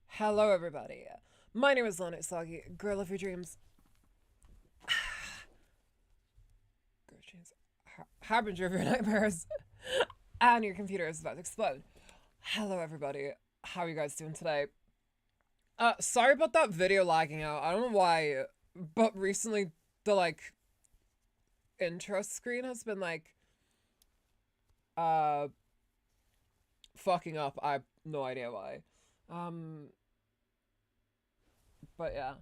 Hello, everybody. My name is Lana Soggy, girl of your dreams. Girl of dreams. Harbinger of your nightmares. And your computer is about to explode. Hello, everybody. How are you guys doing today? Sorry about that video lagging out. I don't know why, but recently the, intro screen has been, uh, fucking up. I have no idea why. But yeah.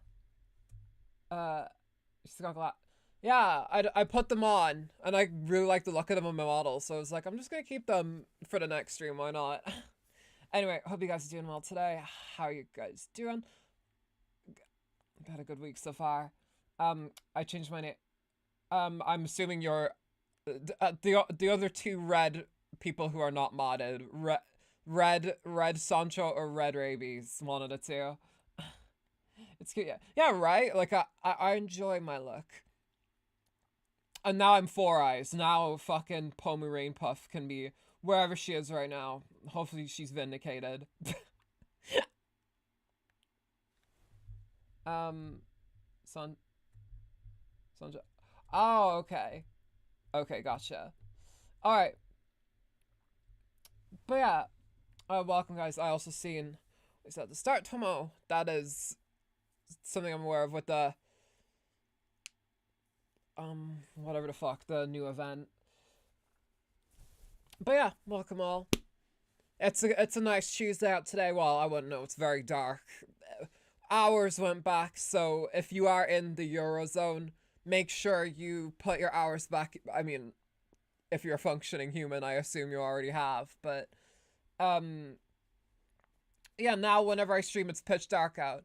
Just got yeah, I put them on, and I really like the look of them on my model, so I was like, I'm just gonna keep them for the next stream, why not? Anyway, hope you guys are doing well today. How are you guys doing? I've had a good week so far. I changed my name. I'm assuming you're the other two red people who are not modded. Red Sancho or Red Rabies, one of the two. It's cute, yeah. Yeah, right? Like, I enjoy my look. And now I'm Four Eyes. Now fucking Pomu Rainpuff can be wherever she is right now. Hopefully she's vindicated. Son... Sanjo... Oh, okay. Okay, gotcha. Alright. But yeah. Welcome, guys. I also seen... Is that the start Tomo? That is something I'm aware of with the... whatever the fuck, the new event. But yeah, welcome all. It's a nice Tuesday out today. Well, I wouldn't know, it's very dark. Hours went back, so if you are in the Eurozone, make sure you put your hours back. I mean, if you're a functioning human, I assume you already have, but yeah, now whenever I stream, it's pitch dark out.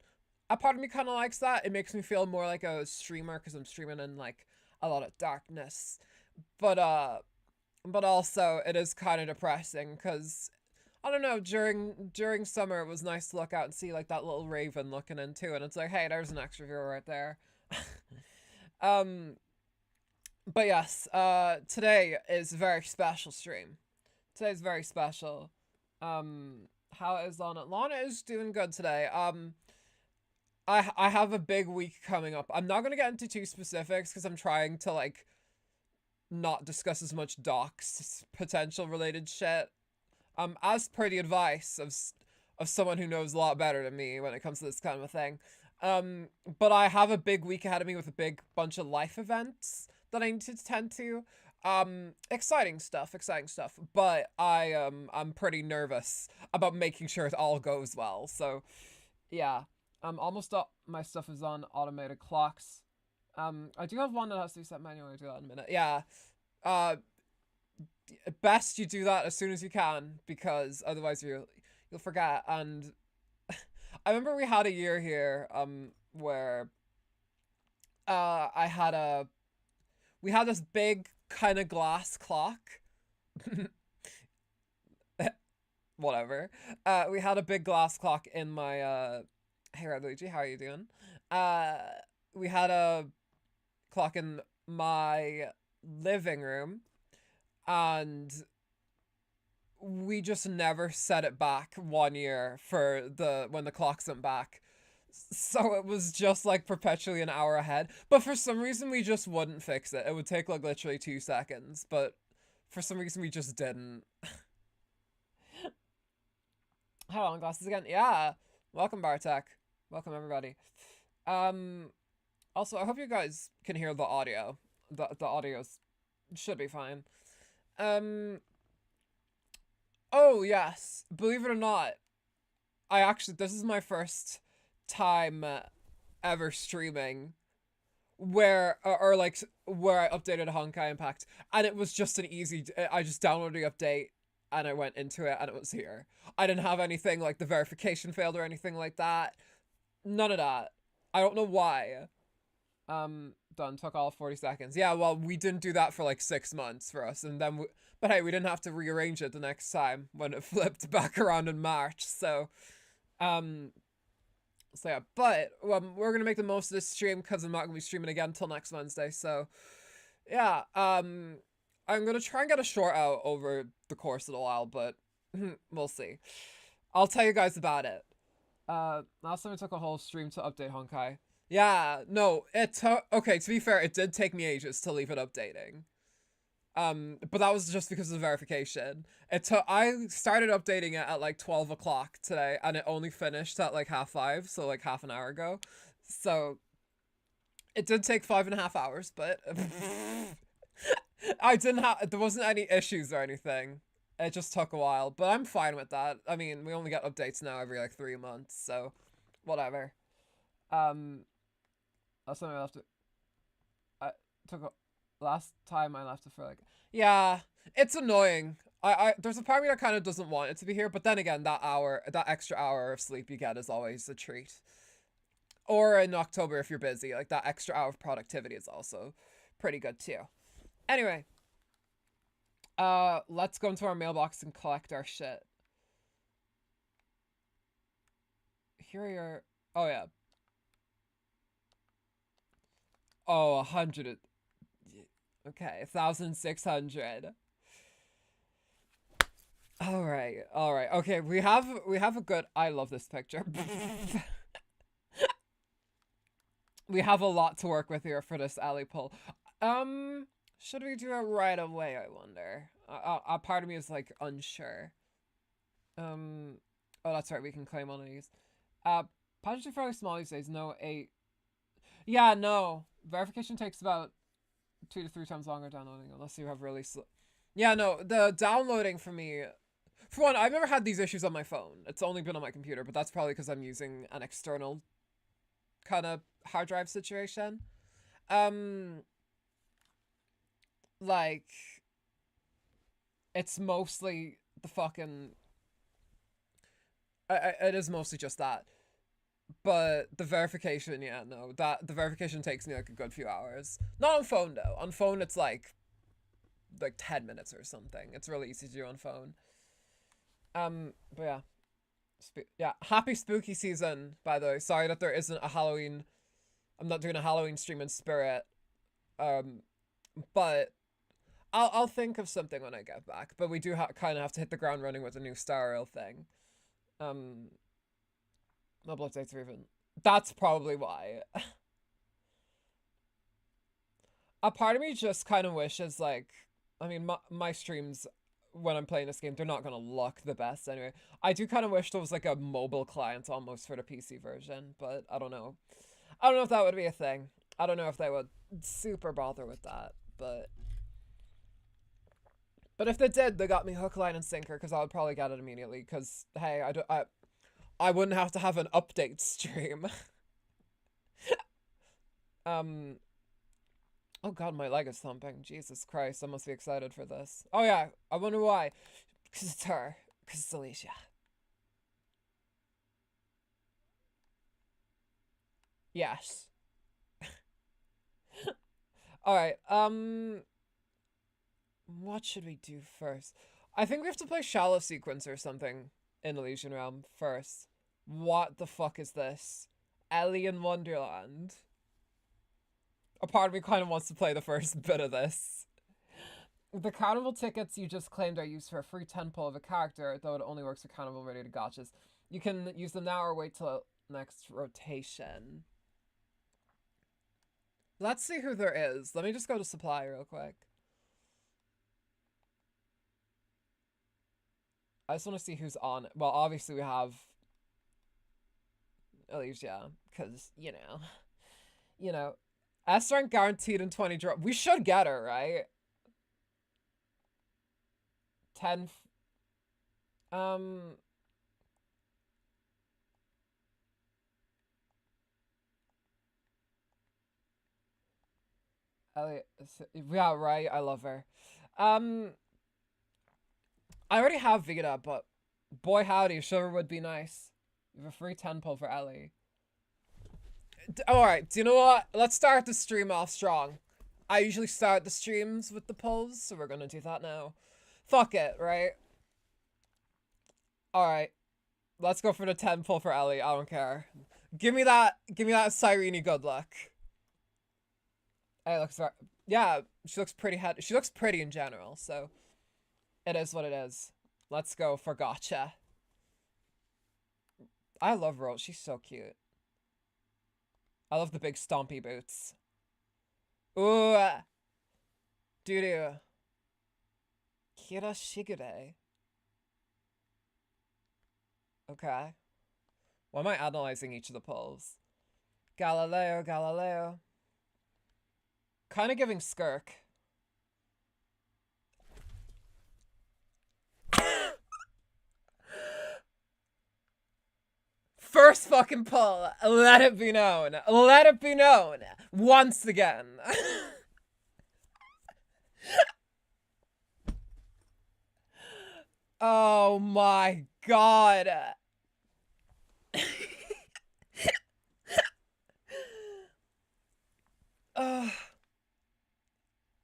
A part of me kind of likes that. It makes me feel more like a streamer because I'm streaming in like a lot of darkness. But also it is kind of depressing because I don't know, during summer it was nice to look out and see like that little raven looking in too, and it's like, hey, there's an extra viewer right there. But yes, today is a very special stream. Today's very special. How is Lana? Lana is doing good today. I have a big week coming up. I'm not gonna get into too specifics because I'm trying to like not discuss as much docs potential related shit. As per the advice of someone who knows a lot better than me when it comes to this kind of a thing. But I have a big week ahead of me with a big bunch of life events that I need to tend to. Exciting stuff, but I'm pretty nervous about making sure it all goes well. So yeah. Almost all my stuff is on automated clocks. I do have one that has to be set manually. I'll do that in a minute. Yeah. Best you do that as soon as you can, because otherwise you'll forget. And I remember we had a year here, where we had this big kind of glass clock. Whatever. We had a big glass clock in my hey Red Luigi, how are you doing? We had a clock in my living room, and we just never set it back 1 year for when the clocks went back. So it was just like perpetually an hour ahead. But for some reason we just wouldn't fix it. It would take like literally 2 seconds, but for some reason we just didn't. Hold on, glasses again. Yeah. Welcome, Bartek. Welcome, everybody. Also, I hope you guys can hear the audio. The audio should be fine. Oh, yes. Believe it or not, this is my first time ever streaming where where I updated Honkai Impact, and it was just an easy, I just downloaded the update and I went into it and it was here. I didn't have anything like the verification failed or anything like that. None of that. I don't know why. Done. Took all 40 seconds. Yeah, well, we didn't do that for like 6 months for us, and then but hey, we didn't have to rearrange it the next time when it flipped back around in March. So yeah, but we're gonna make the most of this stream because I'm not gonna be streaming again until next Wednesday. So yeah, I'm gonna try and get a short out over the course of the while, but We'll see. I'll tell you guys about it. Last time I took a whole stream to update Honkai. Yeah, no, it took, okay, to be fair, it did take me ages to leave it updating. But that was just because of the verification. I started updating it at like 12 o'clock today, and it only finished at like 5:30, so like half an hour ago. So it did take 5.5 hours, but there wasn't any issues or anything. It just took a while, but I'm fine with that. I mean, we only get updates now every like 3 months, so whatever. Last time I left it, I took a, last time I left it for like, yeah, it's annoying. There's a part of me that kind of doesn't want it to be here, but then again, that extra hour of sleep you get is always a treat. Or in October if you're busy, like that extra hour of productivity is also pretty good too. Anyway, let's go into our mailbox and collect our shit. Here are your, oh yeah. Oh, 100. Okay, 1,600. All right. Okay, we have a good, I love this picture. We have a lot to work with here for this alley pull. Should we do it right away, I wonder? A part of me is like unsure. Oh, that's right, we can claim one of these. Packaging fairly small these days. No, 8. Yeah, no. Verification takes about 2 to 3 times longer downloading, unless you have really slow. Yeah, no, the downloading for me, for one, I've never had these issues on my phone. It's only been on my computer, but that's probably because I'm using an external kind of hard drive situation. Like, it's mostly the fucking, it is mostly just that. But the verification, yeah, no, the verification takes me like a good few hours. Not on phone though. On phone it's like 10 minutes or something. It's really easy to do on phone. But yeah. Yeah, happy spooky season, by the way. Sorry that there isn't a Halloween, I'm not doing a Halloween stream in spirit. But I'll think of something when I get back. But we do kind of have to hit the ground running with the new Star Rail thing. Mobile updates are even, that's probably why. A part of me just kind of wishes, like, I mean, my streams when I'm playing this game, they're not gonna look the best anyway. I do kind of wish there was like a mobile client almost for the PC version, but I don't know. I don't know if that would be a thing. I don't know if they would super bother with that, but if they did, they got me hook, line, and sinker, because I would probably get it immediately, because, hey, I wouldn't have to have an update stream. Oh god, my leg is thumping. Jesus Christ, I must be excited for this. Oh yeah, I wonder why. Because it's her. Because it's Alicia. Yes. Alright, what should we do first? I think we have to play Shallow Sequence or something in Elysian Realm first. What the fuck is this? Alien Wonderland. A part of me kind of wants to play the first bit of this. The carnival tickets you just claimed are used for a free 10 pull of a character, though it only works for carnival related gotchas. You can use them now or wait till next rotation. Let's see who there is. Let me just go to supply real quick. I just want to see who's on it. Well, obviously we have Alicia, because, you know, S rank guaranteed in 20 draw. We should get her, right? 10. Elliot, yeah, right. I love her. I already have Vita, but boy howdy, sure would be nice. We have a free 10 pull for Ellie. Alright, do you know what? Let's start the stream off strong. I usually start the streams with the pulls, so we're gonna do that now. Fuck it, right? Alright. Let's go for the 10 pull for Ellie. I don't care. Give me that Cyrene good luck. Hey, looks, yeah, she looks pretty she looks pretty in general, so it is what it is. Let's go for gotcha. I love Rose. She's so cute. I love the big stompy boots. Ooh. Doo-doo. Kira Shigure. Okay. Why am I analyzing each of the polls? Galileo, Galileo. Kind of giving Skirk. First fucking poll. Let it be known. Let it be known. Once again. Oh my god.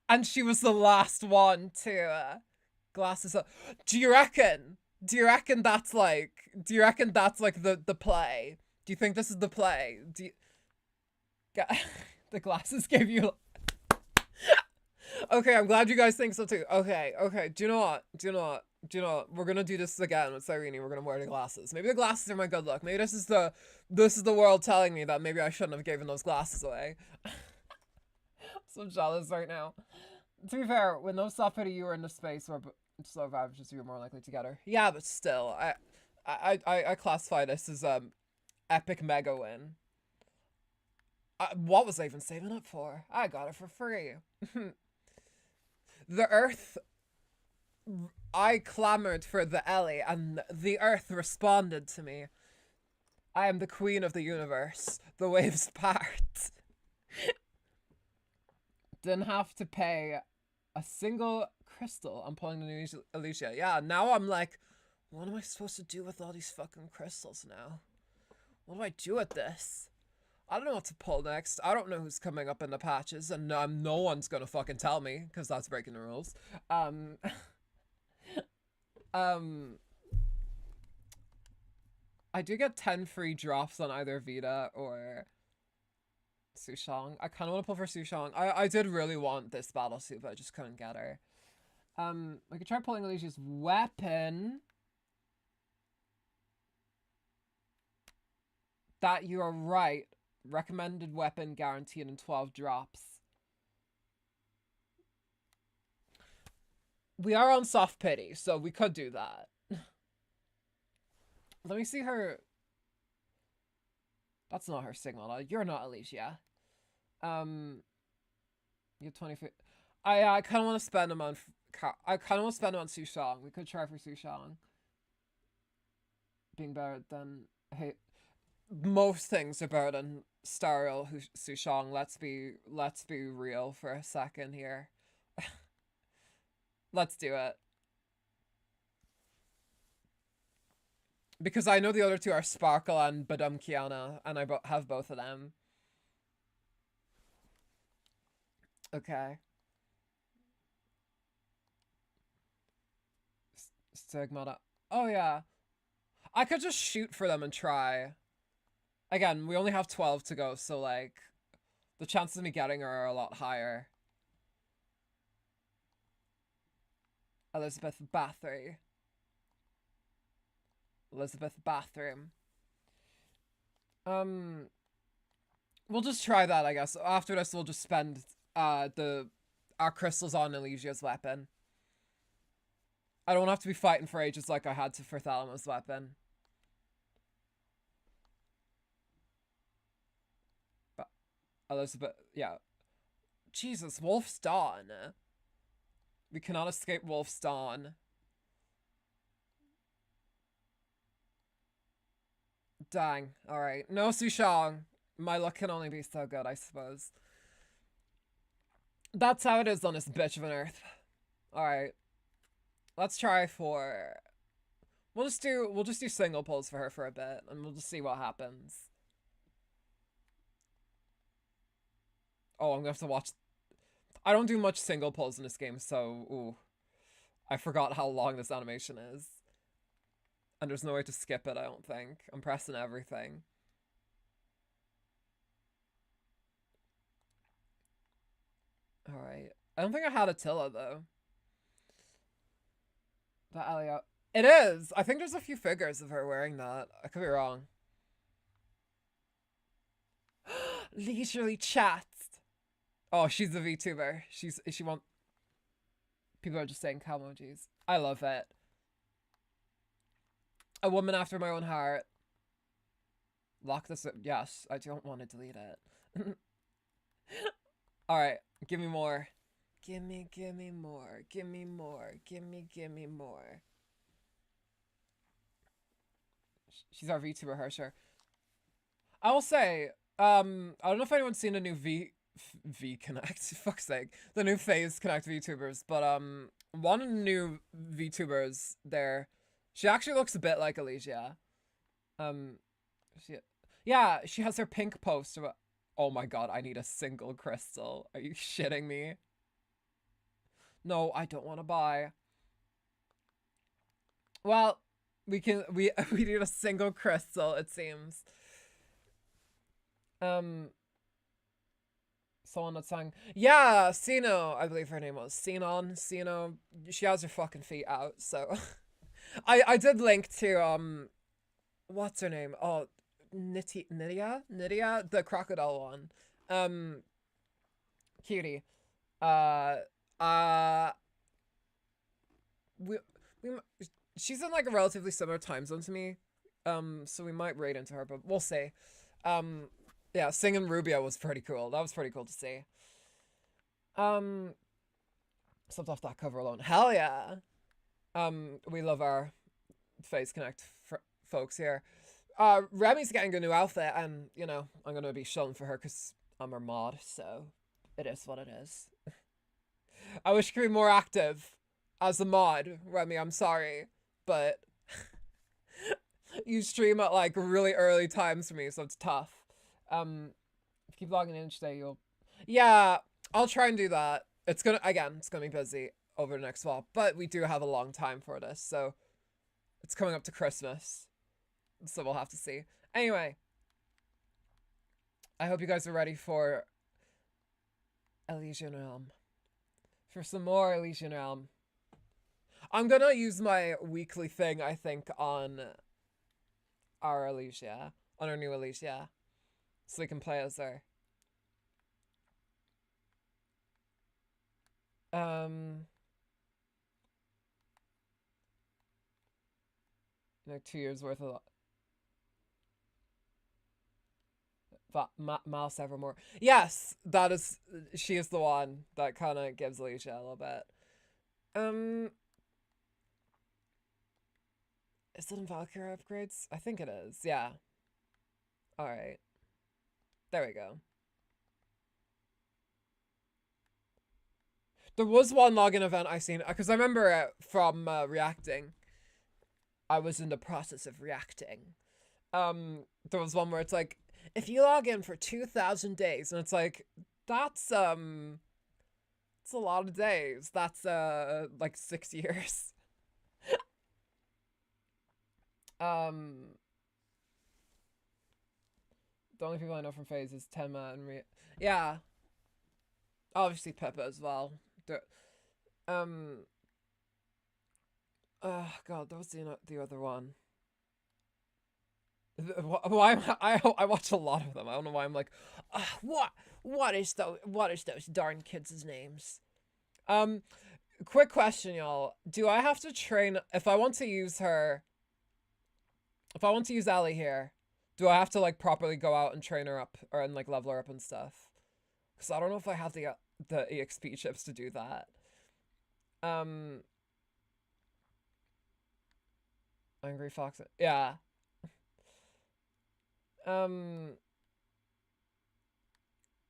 And she was the last one to glasses up. Do you reckon that's like the play? Do you think this is the play? Do you... The glasses gave you... Okay, I'm glad you guys think so too. Okay. Do you know what? We're gonna do this again with Cyrene. We're gonna wear the glasses. Maybe the glasses are my good luck. Maybe this is the world telling me that maybe I shouldn't have given those glasses away. So jealous right now. To be fair, when those stuff out of you were in the space where slow averages, you were more likely to get her. Yeah, but still, I classify this as epic mega win. What was I even saving up for? I got it for free. The Earth. I clamored for the Ellie, and the Earth responded to me. I am the queen of the universe. The waves part. Didn't have to pay a single crystal. I'm pulling the new Alicia. Yeah, now I'm like, what am I supposed to do with all these fucking crystals now? What do I do with this? I don't know what to pull next. I don't know who's coming up in the patches, and no one's gonna fucking tell me, because that's breaking the rules. I do get 10 free drops on either Vita or Sushang. I kind of want to pull for Sushang. I did really want this Battlesuit, but I just couldn't get her. We could try pulling Alicia's weapon. That you are right. Recommended weapon guaranteed in 12 drops. We are on soft pity, so we could do that. Let me see her. That's not her signal. You're not Alicia. You have 20. I kind of want to spend them on. I kind of want to spend them on Sushang. We could try for Sushang. Being better than most things are better than Stariel Sushang. Let's be real for a second here. Let's do it. Because I know the other two are Sparkle and Badum Kiana, and I have both of them. Okay. Stigmata. Oh, yeah. I could just shoot for them and try. Again, we only have 12 to go, so, like, the chances of me getting her are a lot higher. Elizabeth Bathory. Elizabeth Bathroom. We'll just try that, I guess. After this, we'll just spend our crystals on Alicia's weapon. I don't have to be fighting for ages like I had to for Thalama's weapon. But Elizabeth, yeah. Jesus, Wolf's Dawn. We cannot escape Wolf's Dawn. Dang. Alright. No Sushang. My luck can only be so good, I suppose. That's how it is on this bitch of an Earth. Alright. Let's try for... We'll just do single pulls for her for a bit, and we'll just see what happens. Oh, I'm gonna have to watch... I don't do much single pulls in this game, so... Ooh. I forgot how long this animation is. And there's no way to skip it, I don't think. I'm pressing everything. Alright. I don't think I had Attila, though. That Elliot. It is. I think there's a few figures of her wearing that. I could be wrong. Leisurely chats. Oh, she's a VTuber. She want. People are just saying cow emojis. I love it. A woman after my own heart. Lock this up. Yes, I don't want to delete it. Alright, give me more. Give me more. Give me more. Give me more. She's our VTuber, her, sure. I will say, I don't know if anyone's seen a new V Connect, fuck's sake, the new Phase Connect VTubers, but one of the new VTubers there, she actually looks a bit like Alicia. She has her pink poster. Oh my god, I need a single crystal. Are you shitting me? No, I don't want to buy. Well, we need a single crystal, it seems. Someone that's saying, yeah, Sino, I believe her name was Sino. She has her fucking feet out, so I did link to what's her name? Oh, Nydia, the crocodile one. Cutie. We she's in like a relatively similar time zone to me. So we might raid into her, but we'll see. Yeah, singing Rubio was pretty cool. That was pretty cool to see. Slept off that cover alone. Hell yeah. We love our Phase Connect folks here. Remy's getting a new outfit, and you know I'm gonna be shilling for her because I'm her mod, so it is what it is. I wish you could be more active as a mod, Remy. I'm sorry, but you stream at like really early times for me, so it's tough. If you keep logging in today, you'll. Yeah, I'll try and do that. It's gonna be busy over the next while, but we do have a long time for this, so it's coming up to Christmas, so we'll have to see. Anyway, I hope you guys are ready for Elysian Realm. For some more Elysian Realm. I'm gonna use my weekly thing, I think, on our Alicia. On our new Alicia. So we can play as her. Like 2 years worth of Miles Evermore. Yes, she is the one that kind of gives Alicia a little bit. Is it in Valkyrie upgrades? I think it is. Yeah. All right. There we go. There was one login event I seen because I remember from reacting. I was in the process of reacting. There was one where it's like, if you log in for 2,000 days, and it's like, that's it's a lot of days. That's like 6 years. The only people I know from Phase is Tenma and yeah. Obviously Peppa as well. Oh god, that was the other one. Why I watch a lot of them. I don't know why I'm like, what is those darn kids' names? Quick question, y'all. Do I have to train if I want to use her? If I want to use Ellie here, do I have to like properly go out and train her up or and like level her up and stuff? Because I don't know if I have the EXP chips to do that. Angry Fox. Yeah.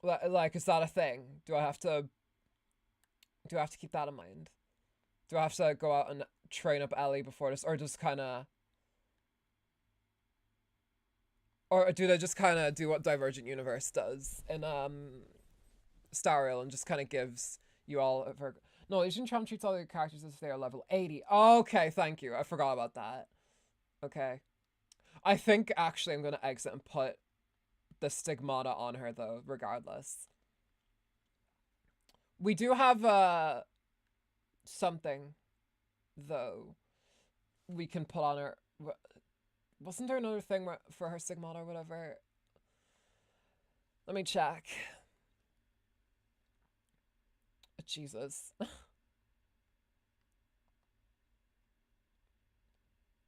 Like, is that a thing? Do I have to keep that in mind? Do I have to go out and train up Ellie before this, or just kind of, or do they just kind of do what Divergent Universe does in Star Rail and just kind of gives you all of her? No, Asian Trump treats all the characters as if they are level 80. Okay, thank you. I forgot about that. Okay. I think actually I'm going to exit and put the stigmata on her though, regardless. We do have something though. we can put on her. Wasn't there another thing for her stigmata or whatever? Let me check. Jesus.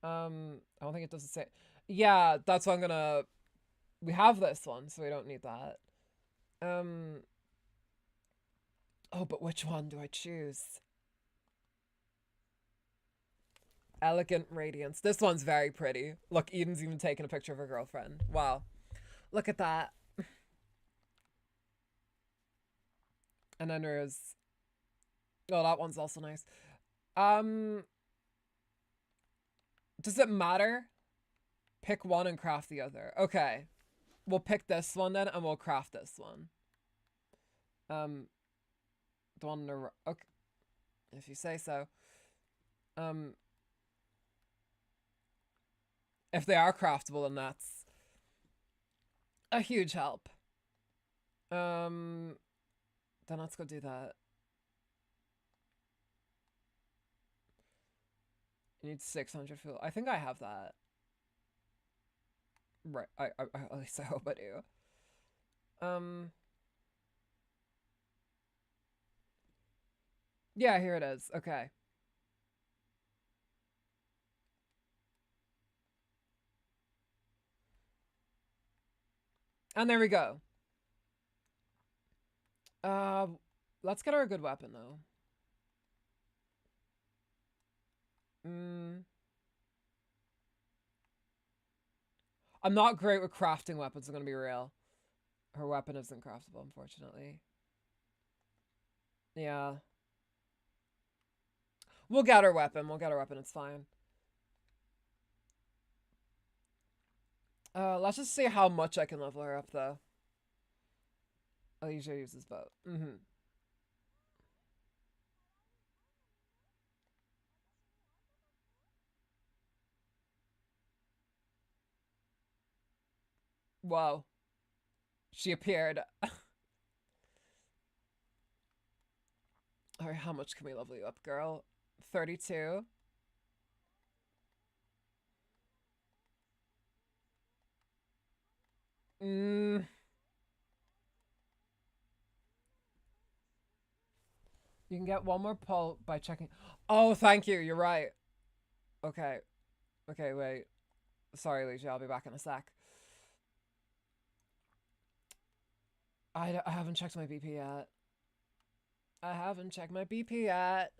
I don't think it does the same. Yeah, that's what I'm gonna. We have this one, so we don't need that. Oh, but which one do I choose? Elegant Radiance. This one's very pretty. Look, Eden's even taking a picture of her girlfriend. Wow. Look at that. And then there's... Oh, that one's also nice. Does it matter? Pick one and craft the other. Okay. We'll pick this one then, and we'll craft this one. The one in the... Okay. If you say so. If they are craftable, then that's a huge help. Then let's go do that. You need 600 fuel. I think I have that. Right. I at least I hope I do. Yeah, here it is. Okay. And there we go. Let's get her a good weapon, though. I'm not great with crafting weapons, I'm gonna be real. Her weapon isn't craftable, unfortunately. Yeah. We'll get her weapon. We'll get her weapon. It's fine. Let's just see how much I can level her up, though. Alicia uses both. Whoa. She appeared. Alright, how much can we level you up, girl? 32? You can get one more pull by checking. Oh, thank you. You're right. Okay. Okay, wait. Sorry, Alicia. I'll be back in a sec. I haven't checked my BP yet. I haven't checked my BP yet.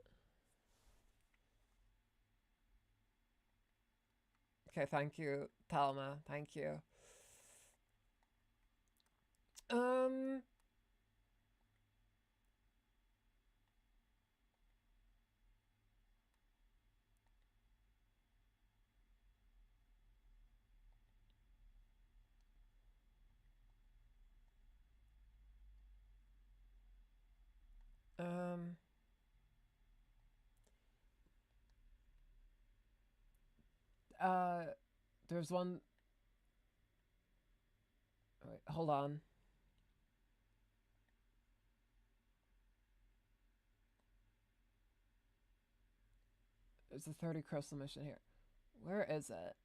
Okay, thank you, Talma. Thank you. There's one. Wait, hold on. There's a 30 crystal mission here. Where is it?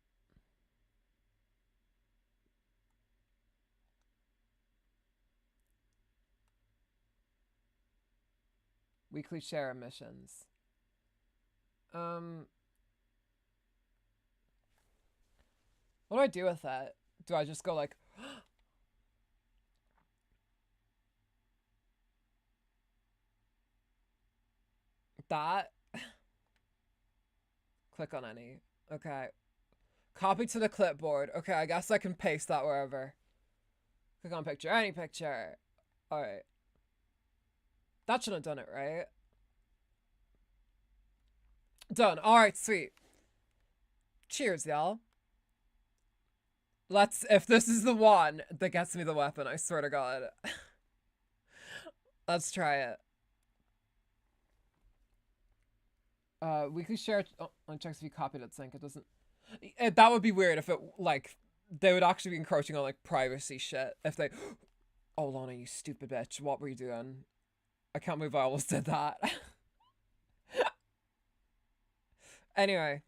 Weekly share missions. What do I do with that? Do I just go like... that? Click on any. Okay. Copy to the clipboard. Okay, I guess I can paste that wherever. Click on picture. Any picture. Alright. That should have done it, right? Done. Alright, sweet. Cheers, y'all. Let's... If this is the one that gets me the weapon, I swear to God. Let's try it. Weekly share... Oh, it checks if you copied it sync. It doesn't... that would be weird if it, like... They would actually be encroaching on, like, privacy shit. If they... Oh, Lana, you stupid bitch. What were you doing? I can't believe I almost did that. Anyway.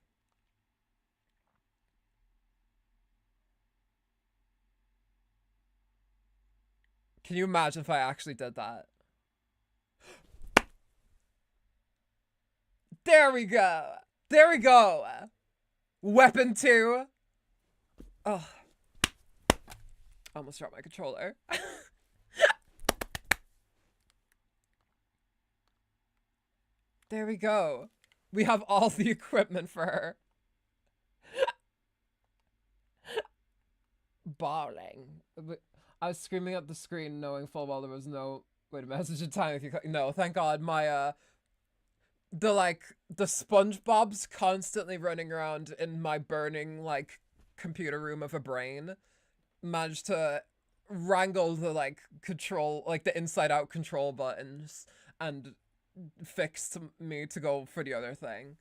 Can you imagine if I actually did that? There we go. There we go. Weapon 2. Oh. I almost dropped my controller. There we go. We have all the equipment for her. Balling. I was screaming at the screen knowing full well there was no way to message in time if you no, thank God my the SpongeBob's constantly running around in my burning computer room of a brain managed to wrangle the control the inside out control buttons and fixed me to go for the other thing.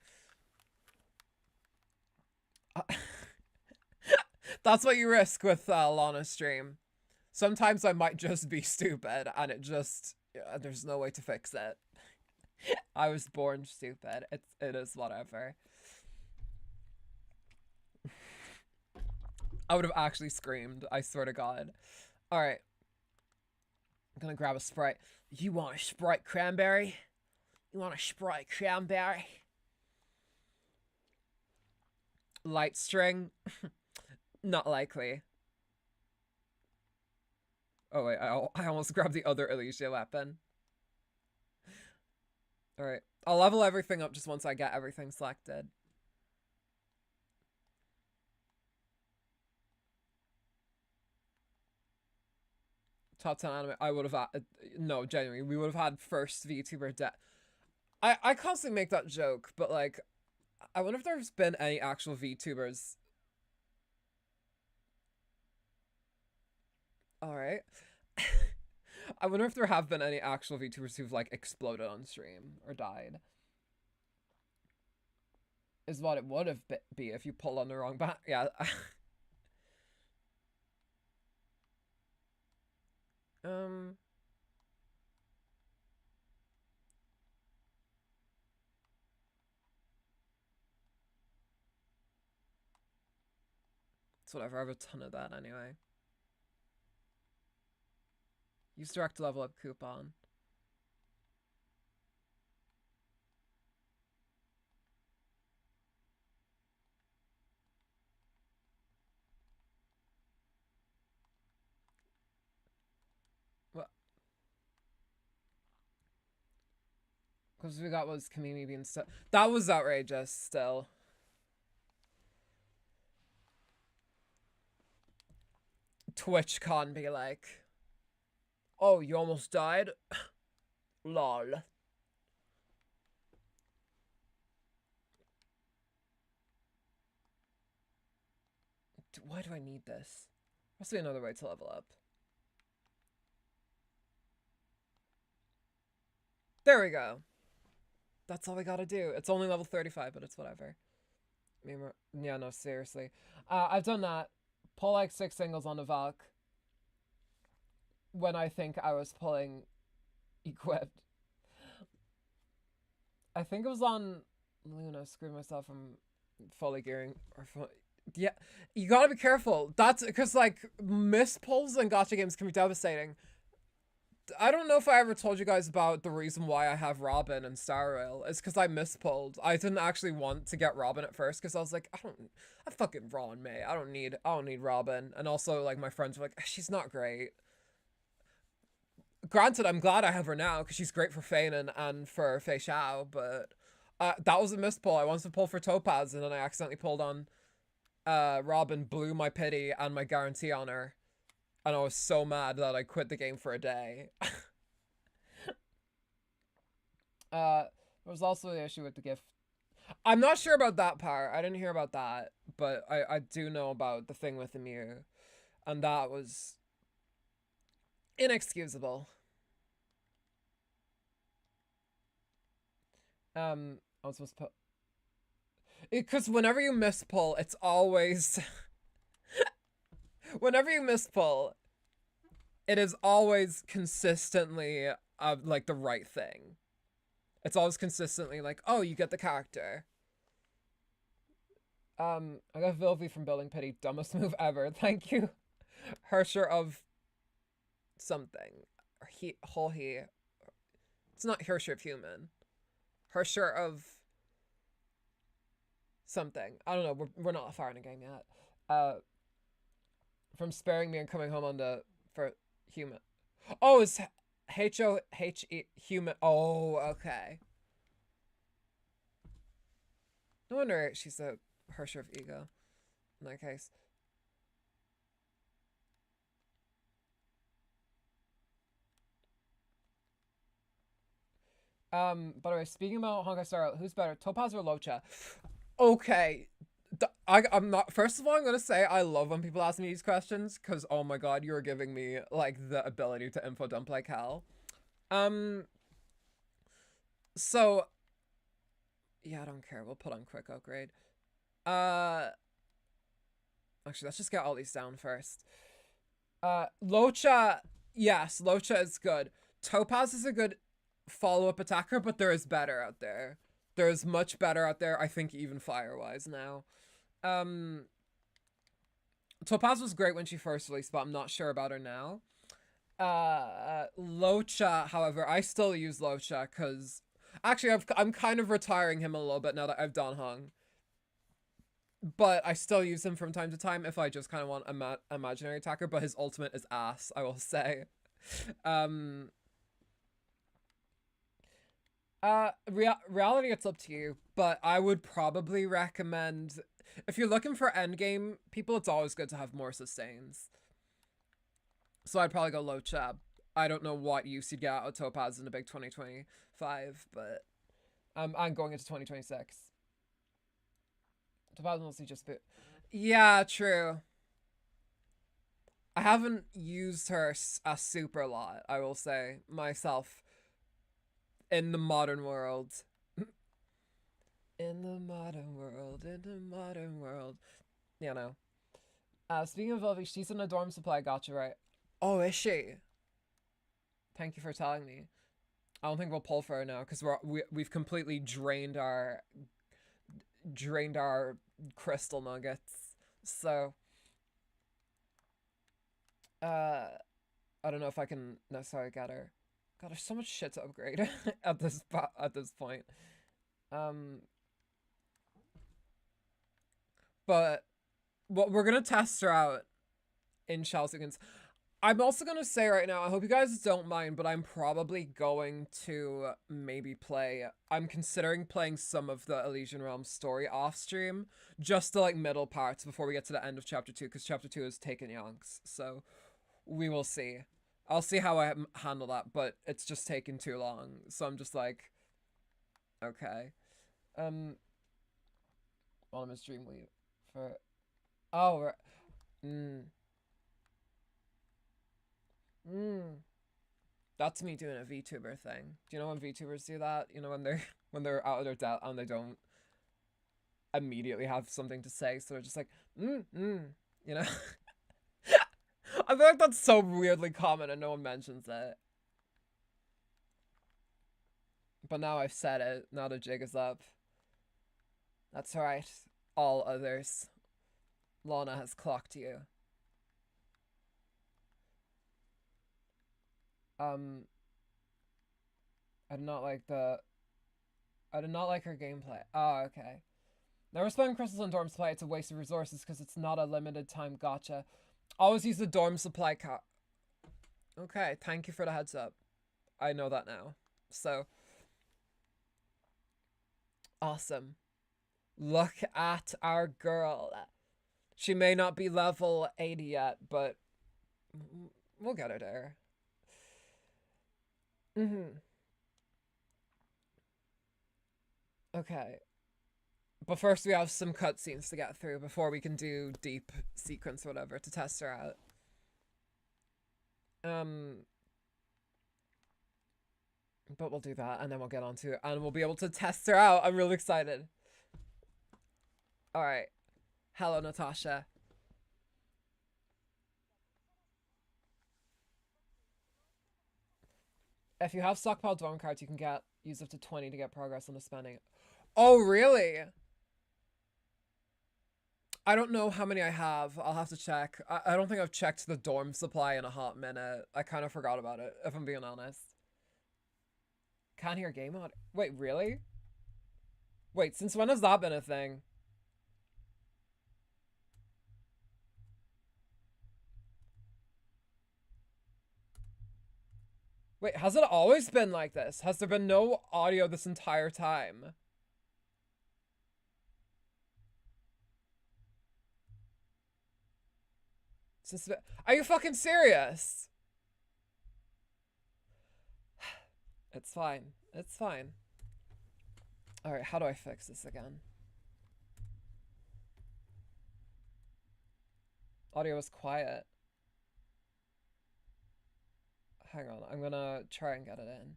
That's what you risk with Lana's stream. Sometimes I might just be stupid and there's no way to fix it. I was born stupid. It is whatever. I would have actually screamed, I swear to God. Alright. I'm gonna grab a Sprite. You want a Sprite cranberry? You want a Sprite cranberry? Light string? Not likely. Oh wait, I almost grabbed the other Alicia weapon. Alright. I'll level everything up just once I get everything selected. Top 10 anime. I would have had... No, genuinely. We would have had first VTuber death. I constantly make that joke, but I wonder if there's been any actual VTubers. Alright. I wonder if there have been any actual VTubers who've exploded on stream or died. Is what it would have be if you pull on the wrong back. Yeah. It's whatever, I have a ton of that anyway. Use direct level up coupon. What? Because we got was Kamimi being stuck. That was outrageous still. Twitch can't be like, oh, you almost died? Lol. Why do I need this? Must be another way to level up. There we go. That's all we gotta do. It's only level 35, but it's whatever. Yeah, no, seriously. I've done that. Pull 6 singles on the Valk. When I think I was pulling equipped. I think it was on Luna. Screw myself from fully gearing. Yeah, you gotta be careful. That's because miss pulls in gacha games can be devastating. I don't know if I ever told you guys about the reason why I have Robin and Star Rail. It's because I mispulled. I didn't actually want to get Robin at first because I was like, I'm fucking Ron May. I don't need Robin. And also my friends were like, she's not great. Granted, I'm glad I have her now because she's great for Feinen and for Fei Xiao, but that was a mispull. I wanted to pull for Topaz and then I accidentally pulled on Robin, blew my pity and my guarantee on her. And I was so mad that I quit the game for a day. There was also the issue with the gift. I'm not sure about that part. I didn't hear about that. But I do know about the thing with the Mew. And that was inexcusable. I was supposed to put... Because whenever you mispull, it's always... Whenever you mispull, it is always consistently the right thing. It's always consistently oh, you get the character. I got Vilvi from Building Pity. Dumbest move ever. Thank you, Hersher of something. He, whole he. It's not Hersher of human. Hersher of something. I don't know. We're not far in the game yet. From sparing me and coming home on the for human. Oh, it's H-O-H-E human. Oh, okay. No wonder she's a Hersher of ego in that case. By the way, speaking about Honkai Star, who's better, Topaz or Locha? Okay. I'm not. First of all, I'm gonna say I love when people ask me these questions because oh my god, you're giving me like the ability to info dump like hell. So yeah, I don't care. We'll put on quick upgrade. Actually, let's just get all these down first. Locha, yes, Locha is good. Topaz is a good follow-up attacker, but there is better out there. There is much better out there, I think, even fire-wise now. Topaz was great when she first released, but I'm not sure about her now. Locha, however, I still use Locha because actually I'm kind of retiring him a little bit now that I've done Hung. But I still use him from time to time if I just kind of want imaginary attacker, but his ultimate is ass, I will say. Reality, it's up to you, but I would probably recommend, if you're looking for endgame people, it's always good to have more sustains. So I'd probably go Locha. I don't know what use you'd get out of Topaz in the big 2025, but I'm going into 2026. Topaz mostly just bit. Yeah, true. I haven't used her a super lot, I will say, myself. In the modern world. In the modern world, in the modern world. You know. Speaking of Elvie, she's in a dorm supply, gotcha, right? Oh, is she? Thank you for telling me. I don't think we'll pull for her now, because we've completely drained our crystal nuggets. So I don't know if I can necessarily get her. God, there's so much shit to upgrade at this point. But what we're gonna test her out in Shell Sequence. I'm also gonna say right now, I hope you guys don't mind, but I'm probably going to maybe play. I'm considering playing some of the Elysian Realms story off stream, just the like middle parts before we get to the end of chapter 2, because chapter 2 is taken yonks. So we will see. I'll see how I handle that, but it's just taking too long. So I'm just like, okay. While I'm a stream leave for, oh, right. That's me doing a VTuber thing. Do you know when VTubers do that? You know, when they're out of their depth and they don't immediately have something to say, so they're just like, you know? I feel like that's so weirdly common and no one mentions it. But now I've said it. Now the jig is up. That's right. All others. Lana has clocked you. I did not like her gameplay. Oh, okay. Never spend crystals on dorm supply. It's a waste of resources because it's not a limited time gotcha. Always use the dorm supply cap. Okay, thank you for the heads up. I know that now. So. Awesome. Look at our girl. She may not be level 80 yet, but we'll get her there. Okay. But first we have some cutscenes to get through before we can do deep sequence or whatever to test her out. But we'll do that and then we'll get on to it and we'll be able to test her out. I'm really excited. Alright. Hello, Natasha. If you have stockpiled dorm cards, you can use up to 20 to get progress on the spending. Oh, really? I don't know how many I have. I'll have to check. I don't think I've checked the dorm supply in a hot minute. I kind of forgot about it, if I'm being honest. Can't hear game audio. Wait, really? Wait, since when has that been a thing? Wait, has it always been like this? Has there been no audio this entire time? Are you fucking serious? It's fine. It's fine. Alright, how do I fix this again? Audio is quiet. Hang on, I'm gonna try and get it in.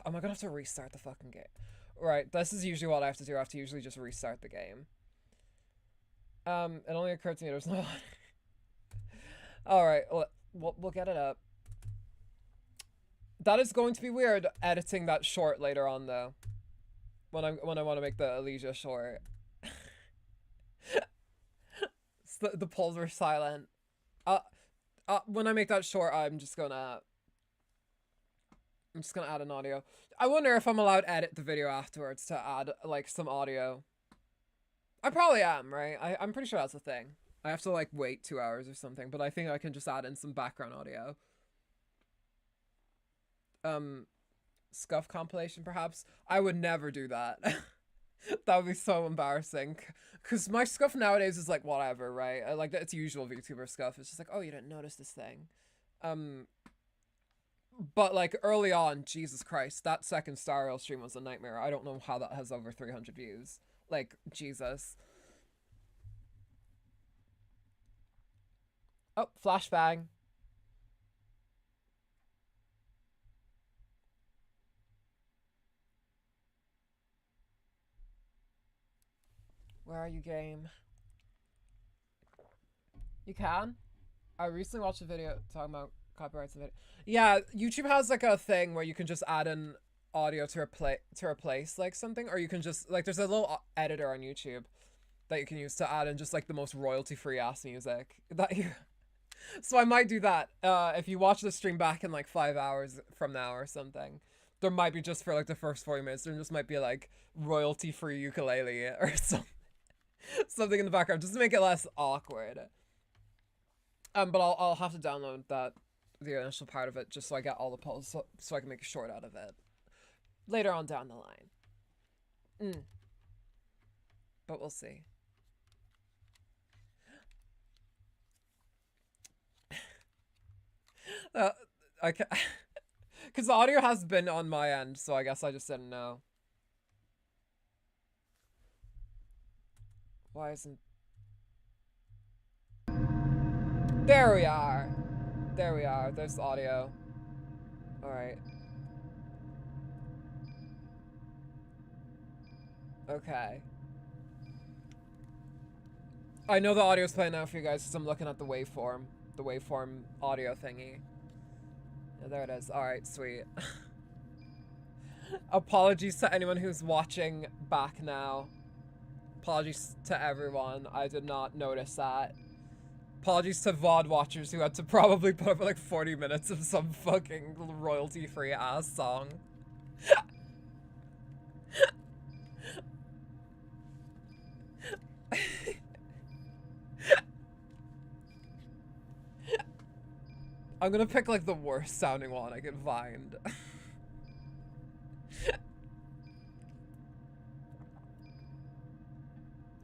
Am I gonna have to restart the fucking game? Right, this is usually what I have to do. I have to usually just restart the game. It only occurred to me there's no... Alright, we'll get it up. That is going to be weird, editing that short later on, though. When I want to make the Elysia short. The polls were silent. When I make that short, I'm just gonna add an audio. I wonder if I'm allowed to edit the video afterwards to add, like, some audio. I probably am, right? I'm pretty sure that's a thing. I have to, like, wait 2 hours or something, but I think I can just add in some background audio. Scuff compilation, perhaps? I would never do that. That would be so embarrassing. Because my scuff nowadays is, like, whatever, right? Like, it's usual VTuber scuff. It's just like, oh, you didn't notice this thing. But, like, early on, Jesus Christ, that second Star Rail stream was a nightmare. I don't know how that has over 300 views. Like, Jesus. Oh, flashbang. Where are you, game? You can? I recently watched a video talking about copyrights of it. Yeah, YouTube has like a thing where you can just add in audio to replace like something, or you can just like there's a little editor on YouTube that you can use to add in just like the most royalty-free ass music that you. So I might do that if you watch the stream back in like 5 hours from now or something. There might be just for like the first 40 minutes. There just might be like royalty-free ukulele or something in the background just to make it less awkward. But I'll have to download the initial part of it just so I get all the polls so I can make a short out of it later on down the line. But we'll see. I can because the audio has been on my end, so I guess I just didn't know. Why isn't... There we are. There we are. There's the audio. Alright. Okay. I know the audio's playing now for you guys because I'm looking at the waveform. The waveform audio thingy. Yeah, there it is. Alright, sweet. Apologies to anyone who's watching back now. Apologies to everyone. I did not notice that. Apologies to VOD watchers who had to probably put up like 40 minutes of some fucking royalty-free ass song. I'm gonna pick like the worst sounding one I can find.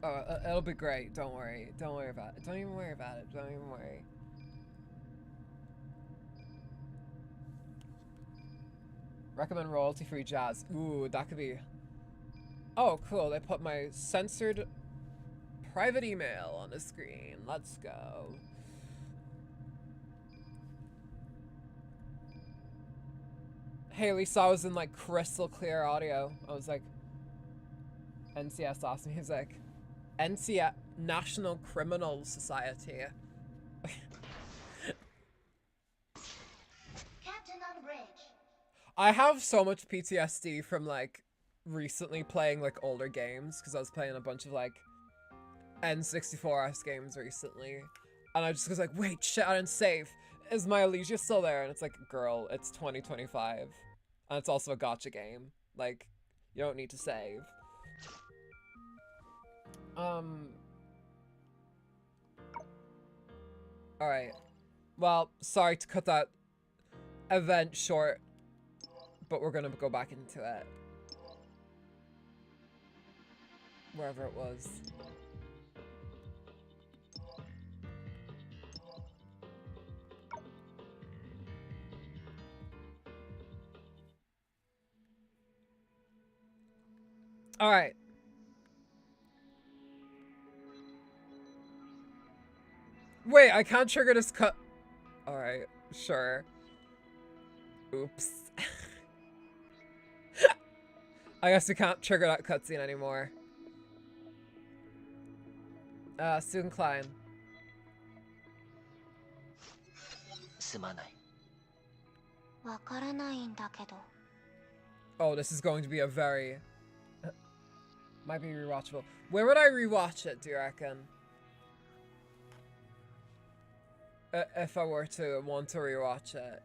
Oh, it'll be great. Don't worry. Don't worry about it. Don't even worry about it. Don't even worry. Recommend royalty-free jazz. Ooh, that could be... Oh, cool. They put my censored private email on the screen. Let's go. Hey, at least I was in like crystal clear audio. I was like, NCS Awesome Music. NCS National Criminal Society. I have so much PTSD from like recently playing like older games because I was playing a bunch of like N64S games recently, and I just was like, wait, shit, I didn't save. Is my Elysia still there? And it's like, girl, it's 2025, and it's also a gacha game. Like, you don't need to save. Alright. Well, sorry to cut that event short, but we're gonna go back into it. Wherever it was. Alright. Wait, I can't trigger this cut. Alright, sure. Oops. I guess we can't trigger that cutscene anymore. Student Klein. Oh, this is going to be a very... might be rewatchable. Where would I rewatch it, do you reckon? If I were to want to rewatch it.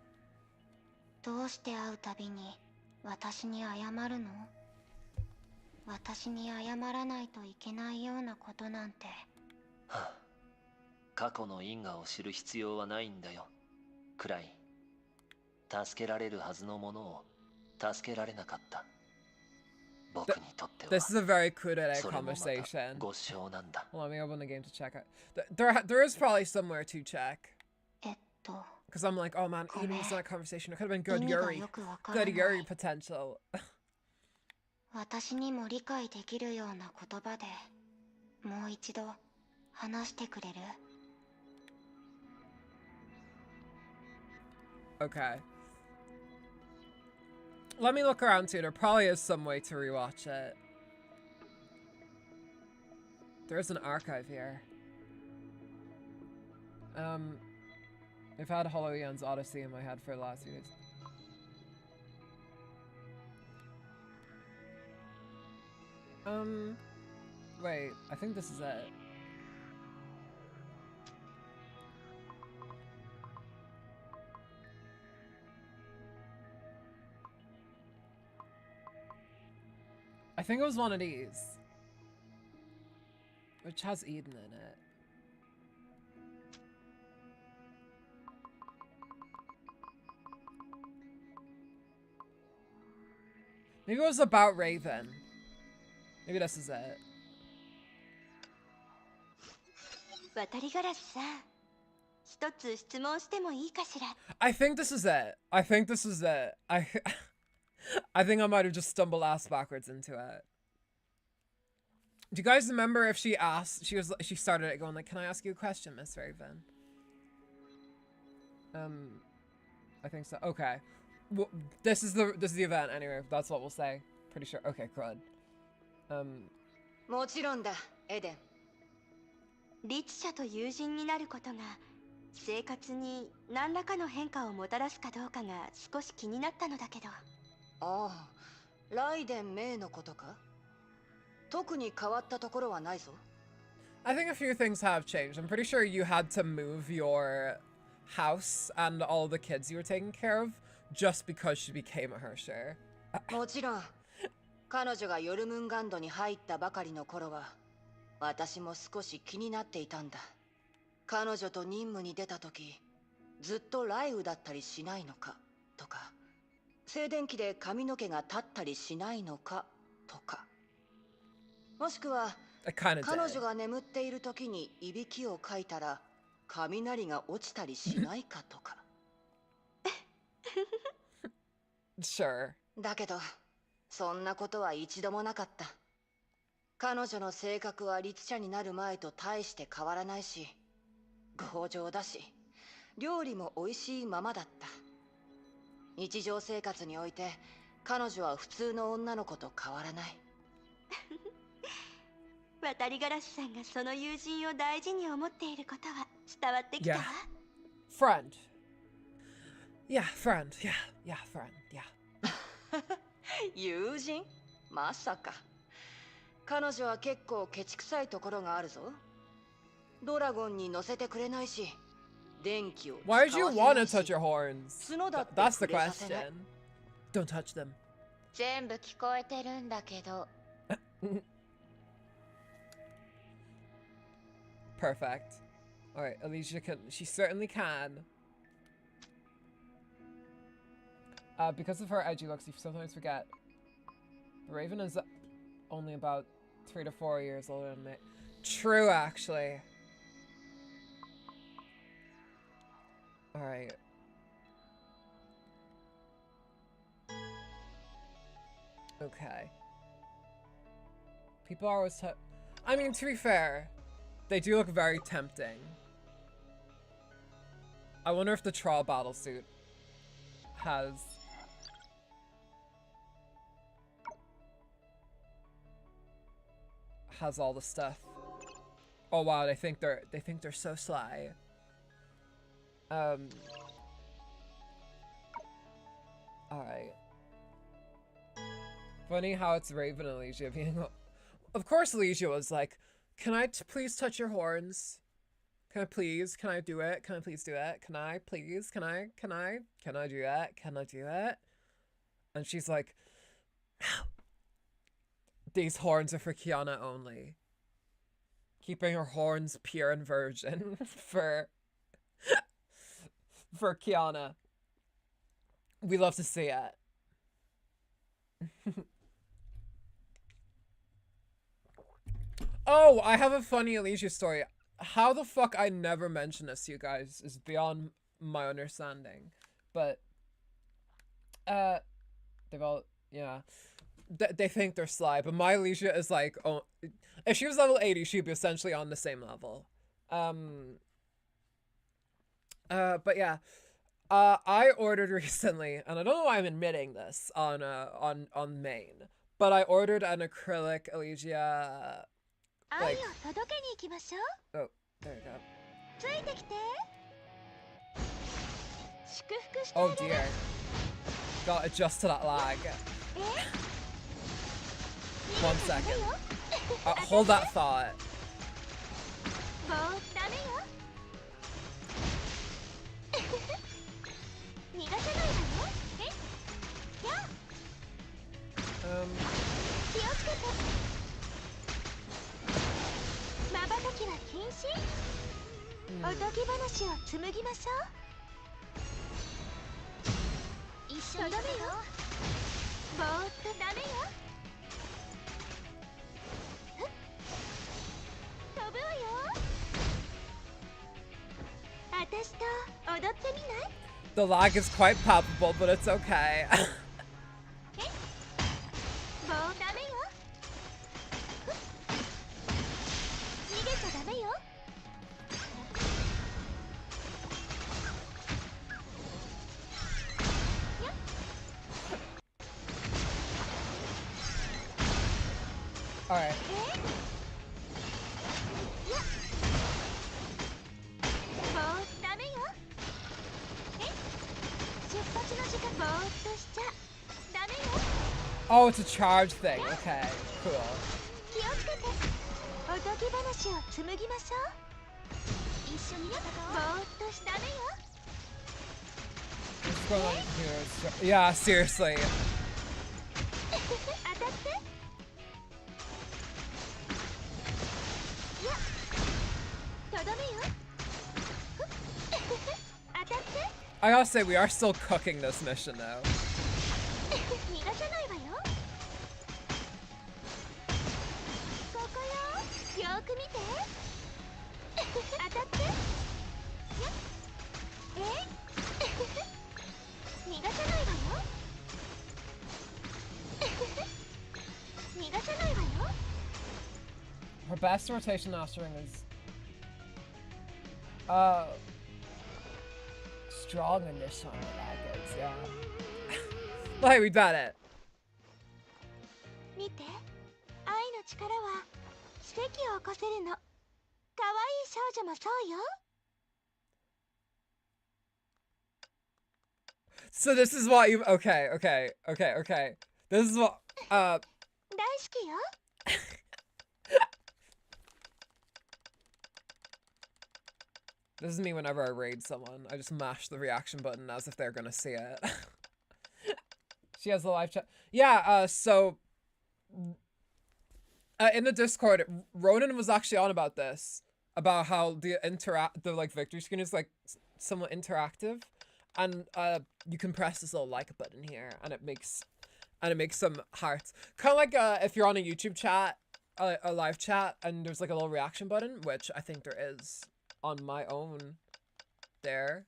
This is a very kudere conversation. Let me open the game to check it. There is probably somewhere to check. Because I'm like, oh man, Eden's in that conversation. It could have been good Yuri. Good Yuri potential. Okay. Let me look around too. There probably is some way to rewatch it. There is an archive here. I've had Hollow Eon's Odyssey in my head for the last few days. Wait, I think this is it. I think it was one of these. Which has Eden in it. Maybe it was about Raven. Maybe this is it. I think this is it. I think this is it. I think I might have just stumbled ass backwards into it. Do you guys remember if she asked, she started it going like, can I ask you a question, Miss Raven? I think so. Okay. Well, this is the event anyway. That's what we'll say. Pretty sure. Okay, crud. もちろんだ、エデン。律者と友人になることが生活に何らかの変化をもたらすかどうかが少し気になったのだけど。ああ、ライデンメイのことか？特に変わったところはないぞ。I think a few things have changed. I'm pretty sure you had to move your house and all the kids you were taking care of just because she became a Hersher. もちろん。彼女がヨルムンガンドに入ったばかりの頃は、私も少し気になっていたんだ。彼女と任務に出た時、ずっと雷雨だったりしないのかとか、静電気で髪の毛が立ったりしないのかとか、もしくは彼女が眠っている時にいびきをかいたら雷が落ちたりしないかとか。Sure. だけど。そんなことは一度もなかった。彼女の性格は律者になる前と大して変わらないし、強情だし、料理も美味しいままだった。日常生活において彼女は普通の女の子と変わらない。渡りガラスさんがその友人を大事に思っていることは伝わってきたわ。Friend. Yeah, friend. Yeah, friend. Yeah. 友人？まさか。彼女は結構ケチくさいところがあるぞ。ドラゴンに乗せてくれないし、電気を使わ Why せ would you ない want to し touch your horns? 角だって That's the 触れさせない。 question. Don't touch them. 全部聞こえてるんだけど。Perfect. Alright, Alicia can. She certainly can. Because of her edgy looks, you sometimes forget. The Raven is only about 3 to 4 years older than me. True, actually. Alright. Okay. People are always I mean, to be fair, they do look very tempting. I wonder if the Trawl Battlesuit has all the stuff. Oh wow, they think they're so sly. Alright. Funny how it's Raven and Alicia being... Of course Alicia was like, can I please touch your horns? Can I please? Can I do it? Can I please do it? Can I please? Can I do it? Can I do it? And she's like, no. These horns are for Kiana only. Keeping her horns pure and virgin for Kiana. We love to see it. Oh, I have a funny Alicia story. How the fuck I never mentioned this to you guys is beyond my understanding. But, they've all, yeah. They think they're sly, but my Alicia is like, oh, if she was level 80, she'd be essentially on the same level. But yeah. I ordered recently, and I don't know why I'm admitting this on main, but I ordered an acrylic Alicia. Like, oh, there you go. Oh dear. Gotta adjust to that lag. 1 second. Hold that thought. The lag is quite palpable, but it's okay. Alright. Oh, it's a charge thing. Okay, cool. What's going on here? Yeah, seriously. I gotta say, we are still cooking this mission though. Her best rotation mastering is strong in this one, that is, yeah. Like, we got it. So this is what you, okay. This is what, 大好きよ。 this is me whenever I raid someone. I just mash the reaction button as if they're gonna see it. She has the live chat. Yeah, so in the Discord, Ronan was actually on about this, about how the like victory screen is like somewhat interactive, and you can press this little like button here, and it makes some hearts. Kind of like if you're on a YouTube chat, a live chat, and there's like a little reaction button, which I think there is on my own there.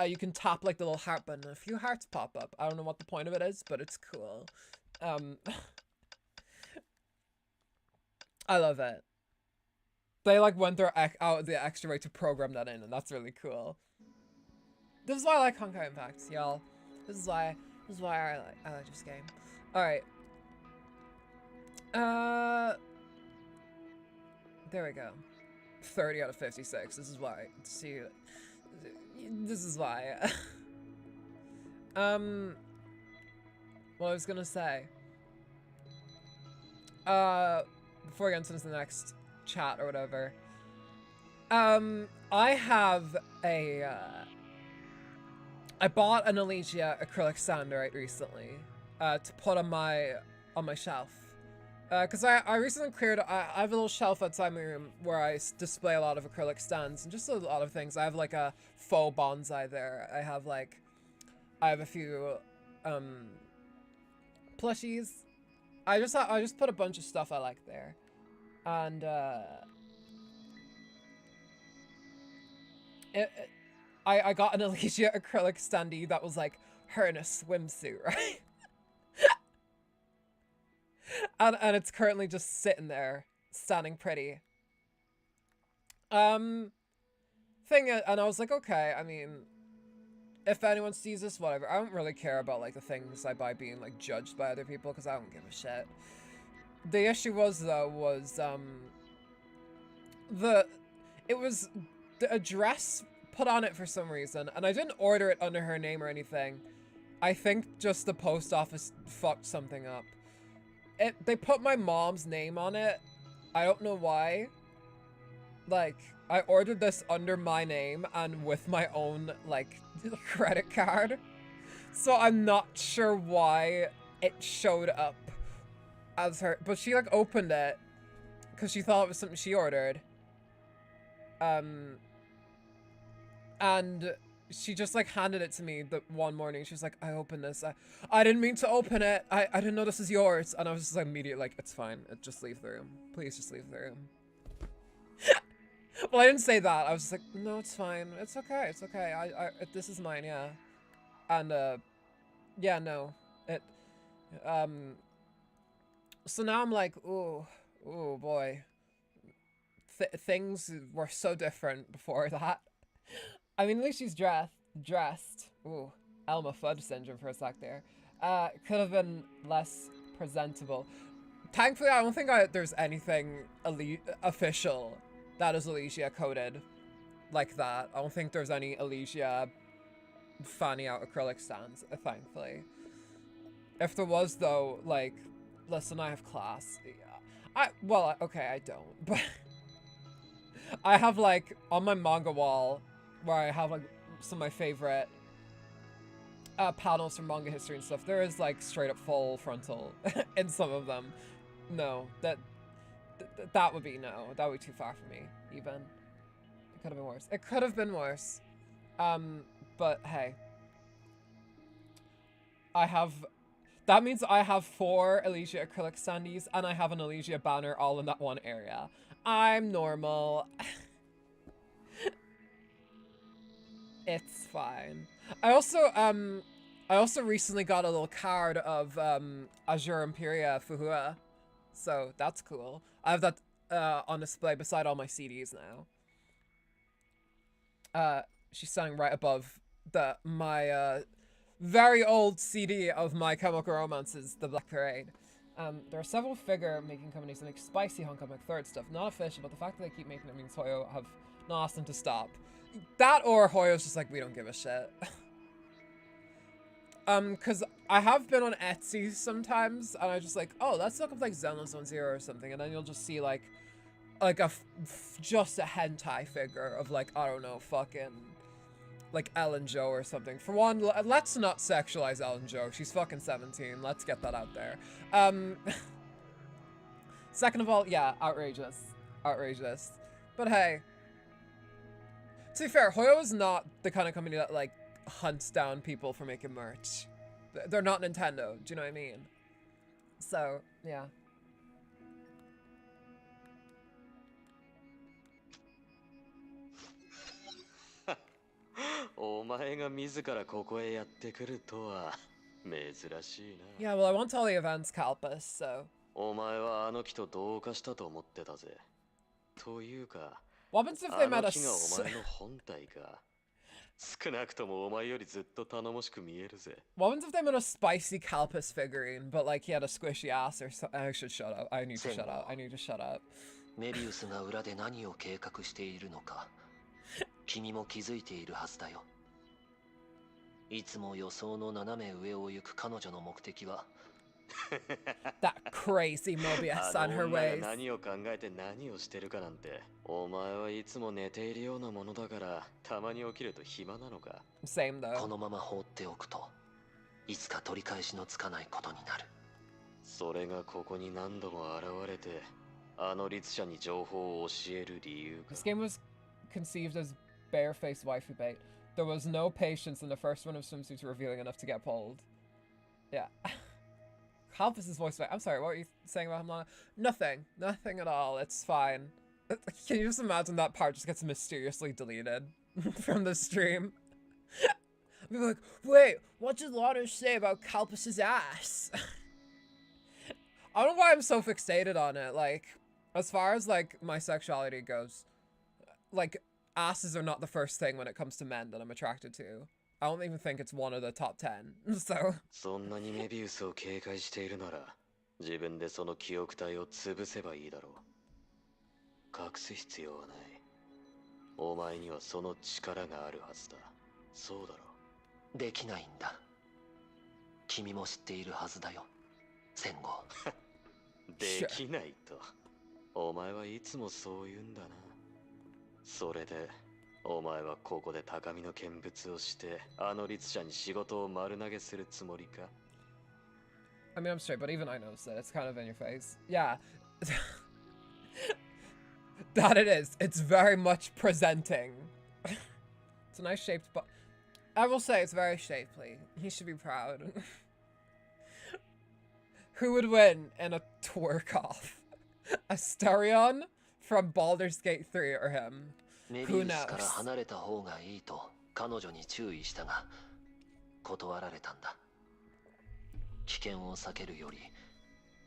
You can tap like the little heart button and a few hearts pop up. I don't know what the point of it is, but it's cool. I love it. They like went out the extra way to program that in, and that's really cool. This is why I like Honkai Impact, y'all. This is why I like this game. Alright. There we go. 30 out of 56. This is why. See, this is why. What I was gonna say. Before I get into the next chat or whatever. I have a, I bought an Elysia acrylic sander recently, to put on my shelf. Cause I recently cleared, I have a little shelf outside my room where I display a lot of acrylic stands and just a lot of things. I have like a faux bonsai there. I have a few, plushies. I just put a bunch of stuff I like there. And, I got an Elysia acrylic standee that was like her in a swimsuit, right? and it's currently just sitting there, standing pretty. And I was like, okay, I mean, if anyone sees this, whatever. I don't really care about like the things I buy being like judged by other people because I don't give a shit. The issue was though it was the address put on it for some reason, and I didn't order it under her name or anything. I think just the post office fucked something up. They put my mom's name on it. I don't know why. Like, I ordered this under my name and with my own, like, credit card. So I'm not sure why it showed up as her. But she, like, opened it because she thought it was something she ordered. And she just like handed it to me the one morning. She was like, I opened this. I didn't mean to open it. I didn't know this is yours. And I was just like immediately like, it's fine. Just leave the room. Please just leave the room. Well, I didn't say that. I was just like, no, it's fine. It's okay. It's okay. This is mine. Yeah. And, yeah, no. So now I'm like, ooh, boy. Things were so different before that. I mean, at least she's dressed. Ooh, Elma Fudd syndrome for a sec there. Could have been less presentable. Thankfully, I don't think there's anything official that is Elysia coded like that. I don't think there's any Elysia fanning out acrylic stands, thankfully. If there was, though, like, listen, I have class. Well, okay, I don't, but I have, like, on my manga wall, where I have like some of my favorite panels from manga history and stuff, there is like straight up full frontal in some of them. No, that would be no. That would be too far for me, even. It could have been worse. It could have been worse. But hey. That means I have 4 Elysia acrylic standees and I have an Elysia banner all in that one area. I'm normal. It's fine. I also recently got a little card of Azure Imperia Fuhua, so that's cool. I have that on display beside all my CDs now. She's standing right above my very old CD of My Chemical Romance's The Black Parade. There are several figure making companies that make spicy Honkai Impact 3rd stuff. Not official, but the fact that they keep making it means Hoyo have not asked them to stop. That or Hoyo's just like, we don't give a shit. Cause I have been on Etsy sometimes, and I just like, oh, let's look up like Zenless 10 or something, and then you'll just see like just a hentai figure of like, I don't know, fucking like Ellen Joe or something. For one, let's not sexualize Ellen Joe. She's fucking 17. Let's get that out there. Second of all, yeah, outrageous. Outrageous. But hey, to be fair, Hoyo is not the kind of company that like hunts down people for making merch. They're not Nintendo, do you know what I mean? So, yeah. お前が自らここへやってくるとは珍しいな。Yeah, well, I went to all the events, Calpus, so. お前はあの木と同化したと思ってたぜ。というか、 What happens if あ they の met 木がお前の本体か。少なくともお前よりずっと頼もしく見えるぜ。 What happens if they met a spicy Calpus figurine, but like he had a squishy ass or something? I should shut up. I need to shut up. I need to shut up. メビウスが裏で何を計画しているのか君も気づいているはずだよ。いつも予想の斜め上を行く彼女の目的は That crazy Mobius あ on の her 女が ways. 何を考えて何をしてるかなんて、お前はいつも寝ているようなものだから、たまに起きると暇なのか。 Same こ though. のまま放っておくといつか取り返しのつかないことになる。それがここに何度も現れて、あの律者に情報を教える理由か。 This game was conceived as barefaced waifu bait. There was no patience in the first run of swimsuits revealing enough to get pulled. Yeah. Calpus's voice back. I'm sorry, what were you saying about him, Lana? Nothing. Nothing at all. It's fine. Can you just imagine that part just gets mysteriously deleted from the stream? I'd be like, wait, what did Lana say about Calpus's ass? I don't know why I'm so fixated on it. Like, as far as like my sexuality goes, like asses are not the first thing when it comes to men that I'm attracted to. I don't even think it's one of the top 10. So そんなにメビウスを警戒しているなら、自分でその記憶体を潰せばいいだろう。隠す必要はない。お前にはその力があるはずだ。そうだろう。できないんだ。君も知っているはずだよ。戦後。できないと。お前はいつもそう言うんだな。それで。お前はここで高みの見物をしてあの律者に仕事を丸投げするつもりか I mean, I'm straight, but even I noticed it. It's kind of in your face. Yeah. That it is. It's very much presenting. It's a nice shaped but I will say it's very shapely. He should be proud. Who would win in a twerk off? Asterion from Baldur's Gate 3 or him? メビウスから離れた方がいいと彼女に注意したが断られたんだ。危険を避けるより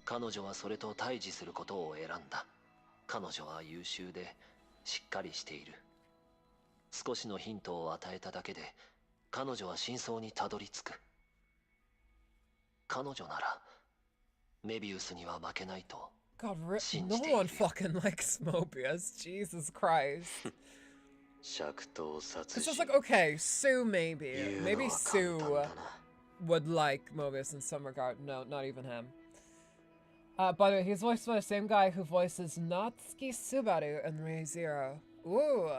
彼女はそれと対峙することを選んだ。彼女は優秀でしっかりしている。少しのヒントを与えただけで彼女は真相にたどり着く。彼女ならメビウスには負けないと。God, no one fucking likes Mobius. Jesus Christ. It's just like, okay, Sue maybe. Maybe Sue would like Mobius in some regard. No, not even him. By the way, he's voiced by the same guy who voices Natsuki Subaru in Re:Zero. Ooh.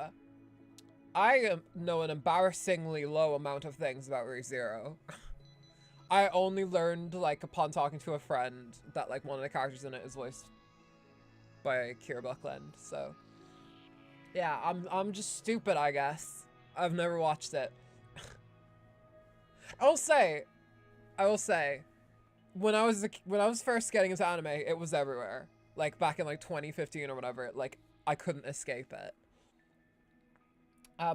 I know an embarrassingly low amount of things about Re:Zero. I only learned, like, upon talking to a friend that, like, one of the characters in it is voiced by Kira Buckland, so... Yeah, I'm just stupid, I guess. I've never watched it. I will say, when I was first getting into anime, it was everywhere. Like, back in, like, 2015 or whatever, like, I couldn't escape it.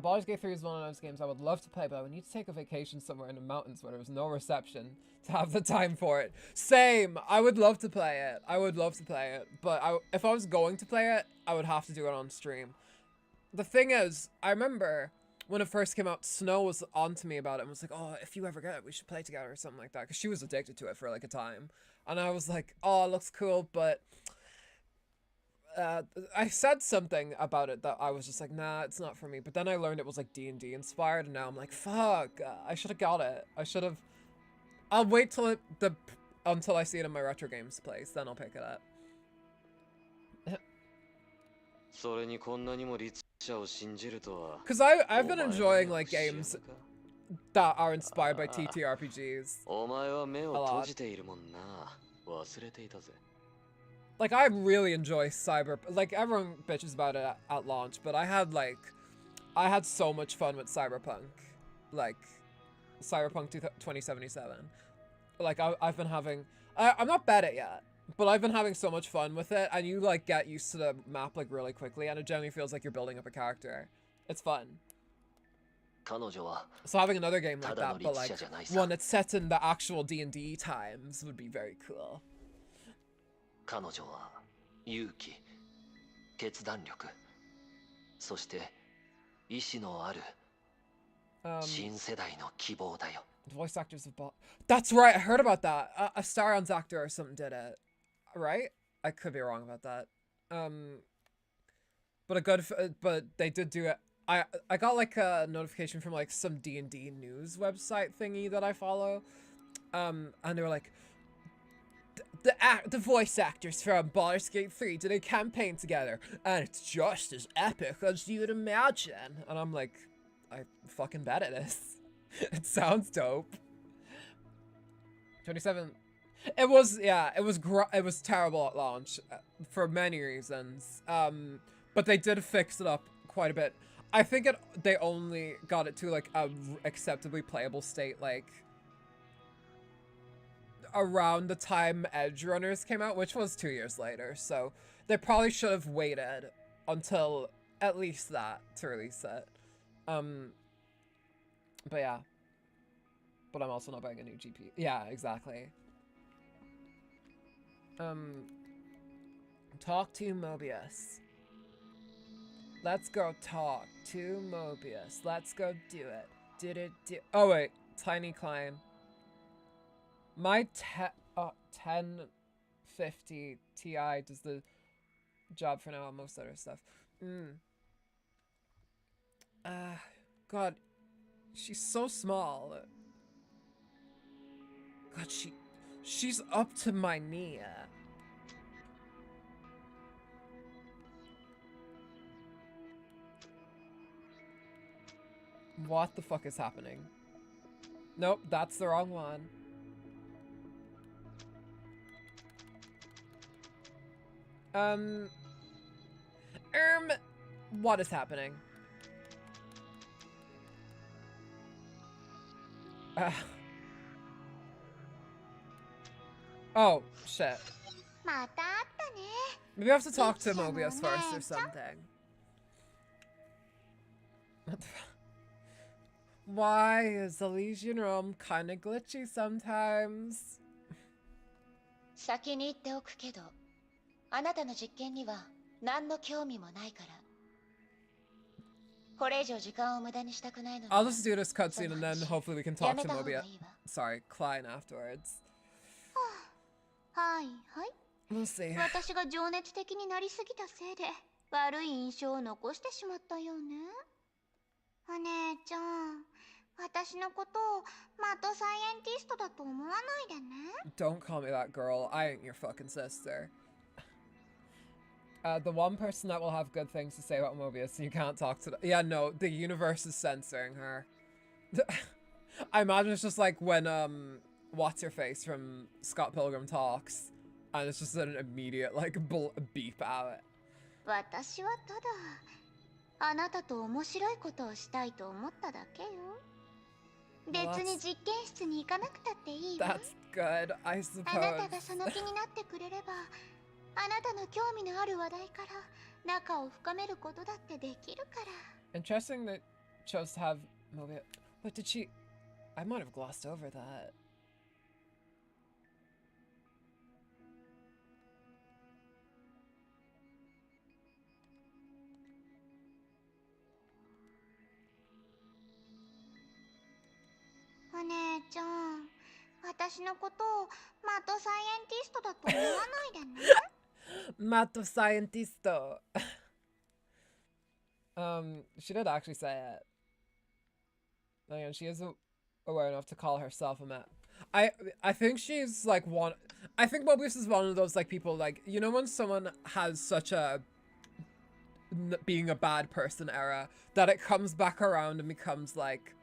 Baldur's Gate 3 is one of those games I would love to play, but I would need to take a vacation somewhere in the mountains where there was no reception to have the time for it. Same! I would love to play it. I would love to play it. But if I was going to play it, I would have to do it on stream. The thing is, I remember when it first came out, Snow was on to me about it and was like, oh, if you ever get it, we should play together or something like that. Because she was addicted to it for like a time. And I was like, oh, it looks cool, but... I said something about it that I was just like, nah, it's not for me. But then I learned it was like D&D inspired, and now I'm like, fuck, I should have got it. I should have I'll wait till until I see it in my retro games place, then I'll pick it up. それにこんなにも律者を信じるとは。 Cause I've been enjoying like games that are inspired by TTRPGs. お前は目を閉じているもんな。忘れていたぜ。 Like I really enjoy like everyone bitches about it at launch, but I had so much fun with Cyberpunk, like Cyberpunk 2077. Like I've been having, I'm not bad yet, but I've been having so much fun with it, and you like get used to the map like really quickly, and it generally feels like you're building up a character. It's fun. So having another game like that, but like one that's set in the actual D&D times would be very cool. 彼女は勇気、決断力、そして意志のある新世代の希望だよ。The voice actors of That's right, I heard about that. A Starion's actor or something did it, right? I could be wrong about that. But they did do it. I got like a notification from like some D&D news website thingy that I follow, and they were like, the voice actors from Baldur's Gate 3 did a campaign together, and it's just as epic as you'd imagine. And I'm like, I fucking bet it is. It sounds dope. 27. It was terrible at launch for many reasons. But they did fix it up quite a bit. I think they only got it to like a acceptably playable state like around the time Edge Runners came out, which was 2 years later. So they probably should have waited until at least that to release it. But yeah. But I'm also not buying a new GP. Yeah, exactly. Talk to Mobius. Let's go talk to Mobius. Let's go do it. Oh wait, Tiny Klein. My 1050 Ti does the job for now on most other stuff. God, she's so small. God, she's up to my knee. What the fuck is happening? Nope, that's the wrong one. What is happening? Oh, shit. Maybe I have to talk to Mobius first or something. Why is the Legion room kinda glitchy sometimes? 先に言っておくけど、あなたの実験には何の興味もないから。これ以上時間を無駄にしたくないので。I'll just do this cutscene and then hopefully we can talk to Mobius. Sorry, Klein afterwards. はいはい。We'll see. 私が情熱的になりすぎたせいで悪い印象を残してしまったよね。お姉ちゃん、私のことをマッドサイエンティストだと思わないでね。Don't call me that, girl. I ain't your fucking sister. The one person that will have good things to say about Mobius, you can't talk to. Yeah, no, the universe is censoring her. I imagine it's just like when what's her face from Scott Pilgrim talks, and it's just an immediate like beep out. 私はただあなたと面白いことをしたいと思っただけよ。別に実験室に行かなくたっていいわ。That's good, I suppose. あなたがその気になってくれれば、あなたの興味のある話題から仲を深めることだってできるから。Interesting that chose to have Mobius. What did she? I might have glossed over that.お姉ちゃん、私のことをマッドサイエンティストだと思わないでね。Mato scientisto. She did actually say it. And she is aware enough to call herself a I think she's like one. I think Mobius is one of those like people like, you know, when someone has such a being a bad person era that it comes back around and becomes like,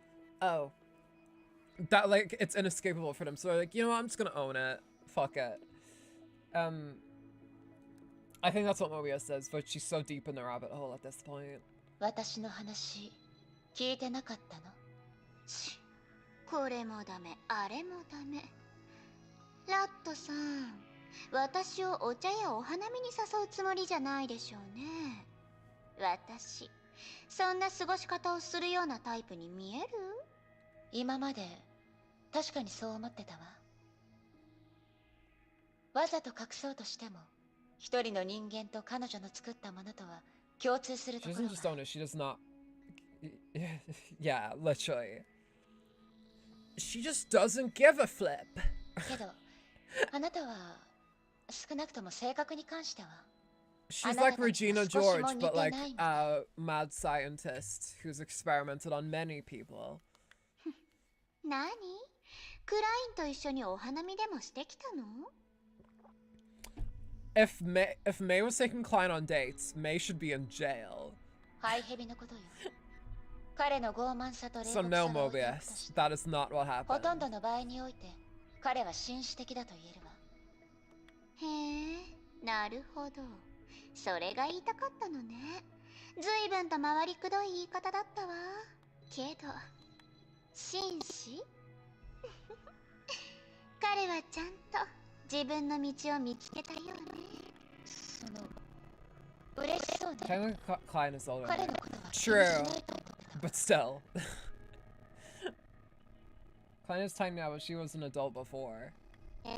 oh, that like it's inescapable for them. So they're like, you know what, I'm just gonna own it. Fuck it. I think that's what Mobius says, but she's so deep in the rabbit hole at this point. 私の話聞いてなかったの？これもダメ、あれもダメ。ラットさん、私をお茶やお花見に誘うつもりじゃないでしょうね。私、そんな過ごし方をするようなタイプに見える？今まで確かにそう思ってたわ。わざと隠そうとしても、一人の人間と彼女の作ったものとは共通すると She ころ doesn't が。 just own it, she does not. Yeah, literally. She just doesn't give a flip. けど、あなたは少なくとも性格に関しては。 She's like Regina George, but like a mad scientist who's experimented on many people. 何？クラインと一緒にお花見でもしてきたの？ If May was taking Klein on dates, May should be in jail. ハイヘビのことよ。彼の傲慢さと冷酷 So さ no, が置いておくと Mobius. して、 That is not what ほとん happened. どの場合において彼は紳士的だと言えるわ。へえ、なるほど。それが言いたかったのね。ずいぶんと回りくどい言い方だったわ。けど、紳士？彼はちゃんと自分の道を見つけたようね。その、嬉しそうね。 Technically, Klein is older. 彼のことは気にし True, ないと思ってた。 but still. Klein is tiny now, but she was an adult before. ええ、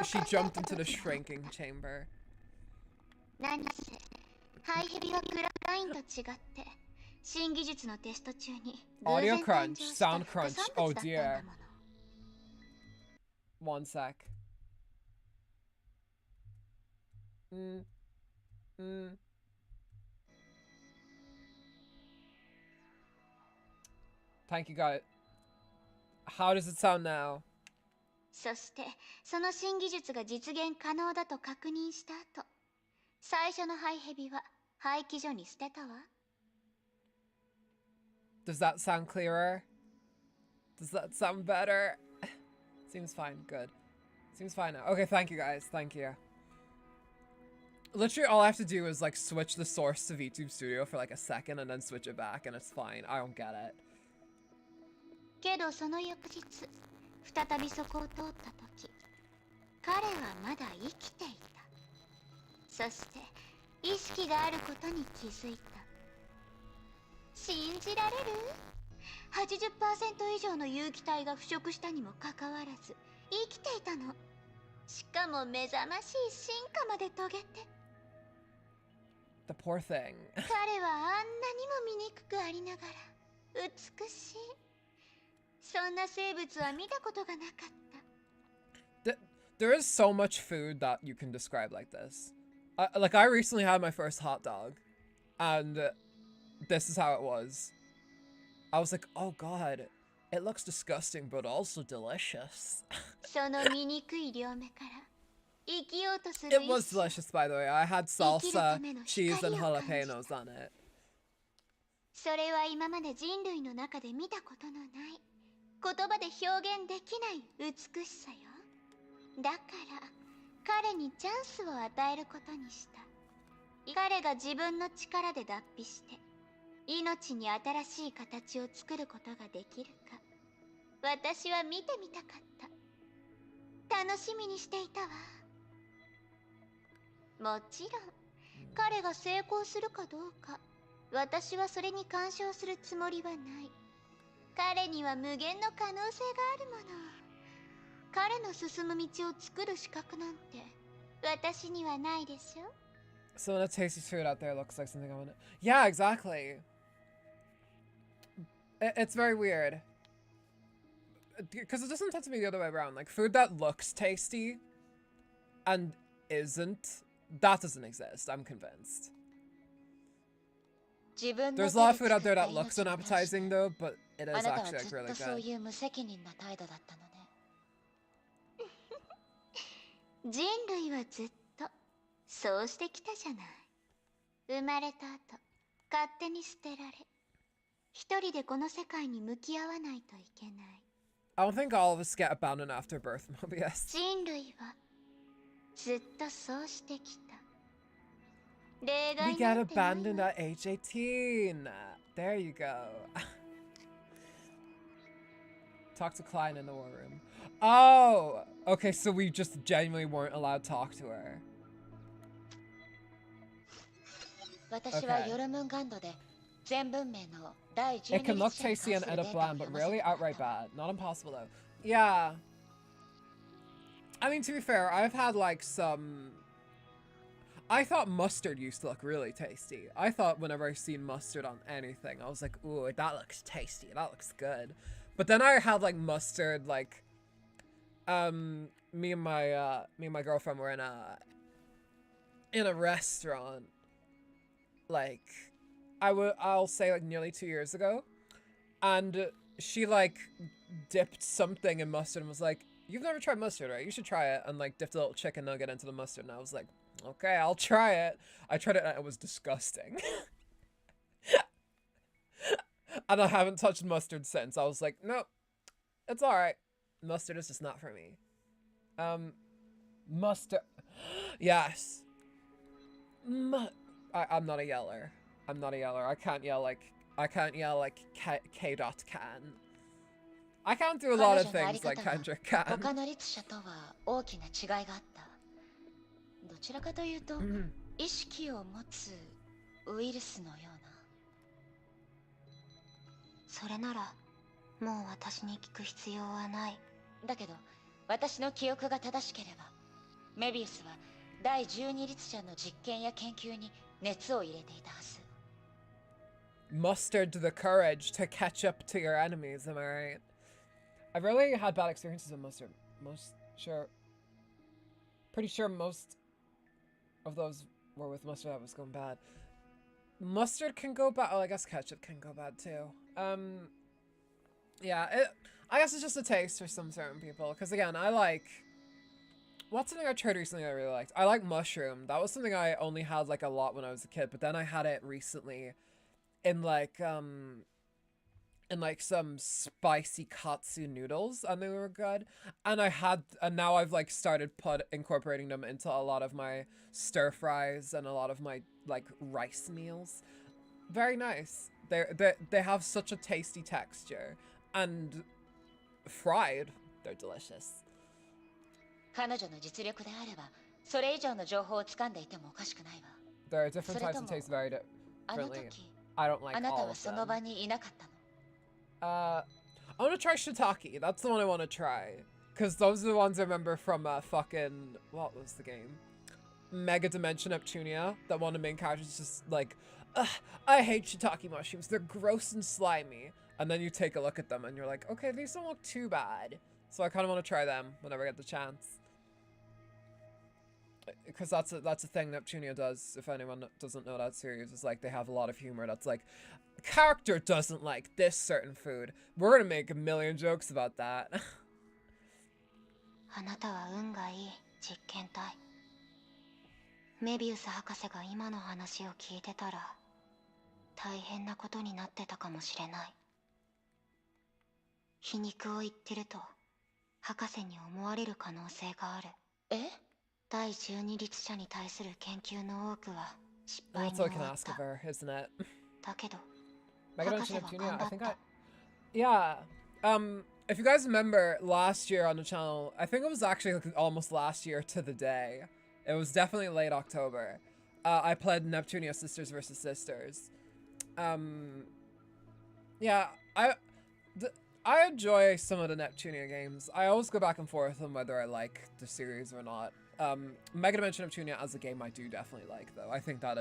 She jumped into the shrinking chamber. 何せハイヘビはクラインと違って新技術のテスト中に Audio 偶然誕 crunch, 生した sound 副産 crunch. 物だ Oh ったんだ dear. もの。 One sec. Thank you, got it. How does it sound now? そしてその新技術が実現可能だと確認した後、最初のハイヘビは廃棄所に捨てたわ。 Does that sound clearer? Does that sound better? Seems fine. Good. Seems fine now. Okay, thank you guys. Thank you. Literally all I have to do is like switch the source to VTube Studio for like a second and then switch it back and it's fine. I don't get it. けどその翌日、再びそこを通った時、彼はまだ生きていた。そして意識があることに気づいた。信じられる？ 80% 以上の有機体が腐食したにもかかわらず生きていたの。しかも目覚ましい進化まで遂げて。 The poor thing. 彼はあんなにも醜くありながら美しい。そんな生物は見たことがなかった。 There is so much food that you can describe like this. Like I recently had my first hot dog and this is how it was. I was like, oh god, it looks disgusting but also delicious. その醜い両目から生きようとする It was delicious, by the way. I had salsa, cheese, and jalapenos on it. それは今まで人類の中で見たことのない言葉で表現できない美しさよ。だから彼にチャンスを与えることにした。彼が自分の力で脱皮して命に新しい形を作ることができるか、私は見てみたかった。楽しみにしていたわ。もちろん彼が成功するかどうか、私はそれに干渉するつもりはない。彼には無限の可能性があるもの。彼の進む道を作る資格なんて私にはないでしょ。 So the tasty food out there looks like something I want to... Yeah, exactly. It's very weird. Because it doesn't tend to be the other way around. Like, food that looks tasty and isn't, that doesn't exist, I'm convinced. There's a lot of food out there that looks unappetizing though, but It あ is なたは actually ず like っ really とそう good. いう無責任な態度だったのね。人類はずっとそうしてきたじゃない。生まれた後勝手に捨てられ、一人でこの世界に向き合わないといけない。 I don't think all of us get abandoned after birth, Mobius. 人類はずっとそうしてきた。例 We 外 get なんてない abandoned わ。 at age 18. There you go. Talk to Klein in the war room. Oh, okay, so we just genuinely weren't allowed to talk to her. 私はヨルムンガンドで全文明の第 It can 12 look 律者に tasty 関す and る end デ up ータを bland, but 読ませ really てもらっ outright たわ。 bad. Not impossible though. Yeah. I mean, to be fair, I've had like some... I thought mustard used to look really tasty. I thought whenever I seen mustard on anything, I was like, ooh, that looks tasty. That looks good. But then I had like mustard, like, me and my girlfriend were in a restaurant, like, I'll say like nearly 2 years ago, and she like dipped something in mustard and was like, you've never tried mustard, right? You should try it. And like dipped a little chicken nugget into the mustard, and I was like, okay, I'll try it. I tried it and it was disgusting. And I haven't touched mustard since. I was like, nope, it's all right. Mustard is just not for me. Mustard. Yes. I'm not a yeller. I'm not a yeller. I can't yell like K. Can. I can't do a lot of things like Kendrick can. 他の律者とは大きな違いがあった。どちらかというと、意識を持つウイルスのような。それならもう私に聞く必要はない。だけど、私の記憶が正しければ、メビウスは第12律者の実験や研究に熱を入れていたはず。Mustered the courage to catch up to your enemies, am I right? I've really had bad experiences with mustard. Pretty sure most of those were with mustard that was going bad. Mustard can go bad. Oh, I guess ketchup can go bad too. Yeah, I guess it's just a taste for some certain people. Because again, I like... What's something I tried recently that I really liked? I like mushroom. That was something I only had like a lot when I was a kid. But then I had it recently in like some spicy katsu noodles, and they were good. And now I've like started incorporating them into a lot of my stir fries and a lot of my like rice meals. Very nice. They have such a tasty texture, and fried, they're delicious. 彼女の実力であれば、それ以上の情報を掴んでいてもおかしくないわ。 There are different types of taste very あの differently. 時、I don't like あなた all は of その them. 場にいなかったの。I want to try shiitake. That's the one I want to try. Because those are the ones I remember from fucking... What was the game? Mega Dimension Neptunia. That one of the main characters is just like, ugh, I hate shiitake mushrooms. They're gross and slimy. And then you take a look at them and you're like, okay, these don't look too bad. So I kind of want to try them whenever I get the chance. Because that's a thing Neptunia does, if anyone doesn't know that series, is like they have a lot of humor that's like, character doesn't like this certain food. We're gonna make a million jokes about that. あなたは運がいい実験体。メビウス博士が今の話を聞いてたら大変なことになってたかもしれない。皮肉を言ってると博士に思われる可能性がある。え？第12律者に対する研究の多くは失敗に That's 終 all I can わっ ask た。 of her, isn't it? だけど Mega 博士 Dimension は Neptunia, 頑 I 張っ think I... た。 Yeah. If you guys remember last year on the channel, I think it was actually like almost last year to the day. It was definitely late October. I played Neptunia Sisters vs. Sisters. Yeah, I enjoy some of the Neptunia games. I always go back and forth on whether I like the series or not. Mega Dimension Neptunia as a game I do definitely like, though. I think that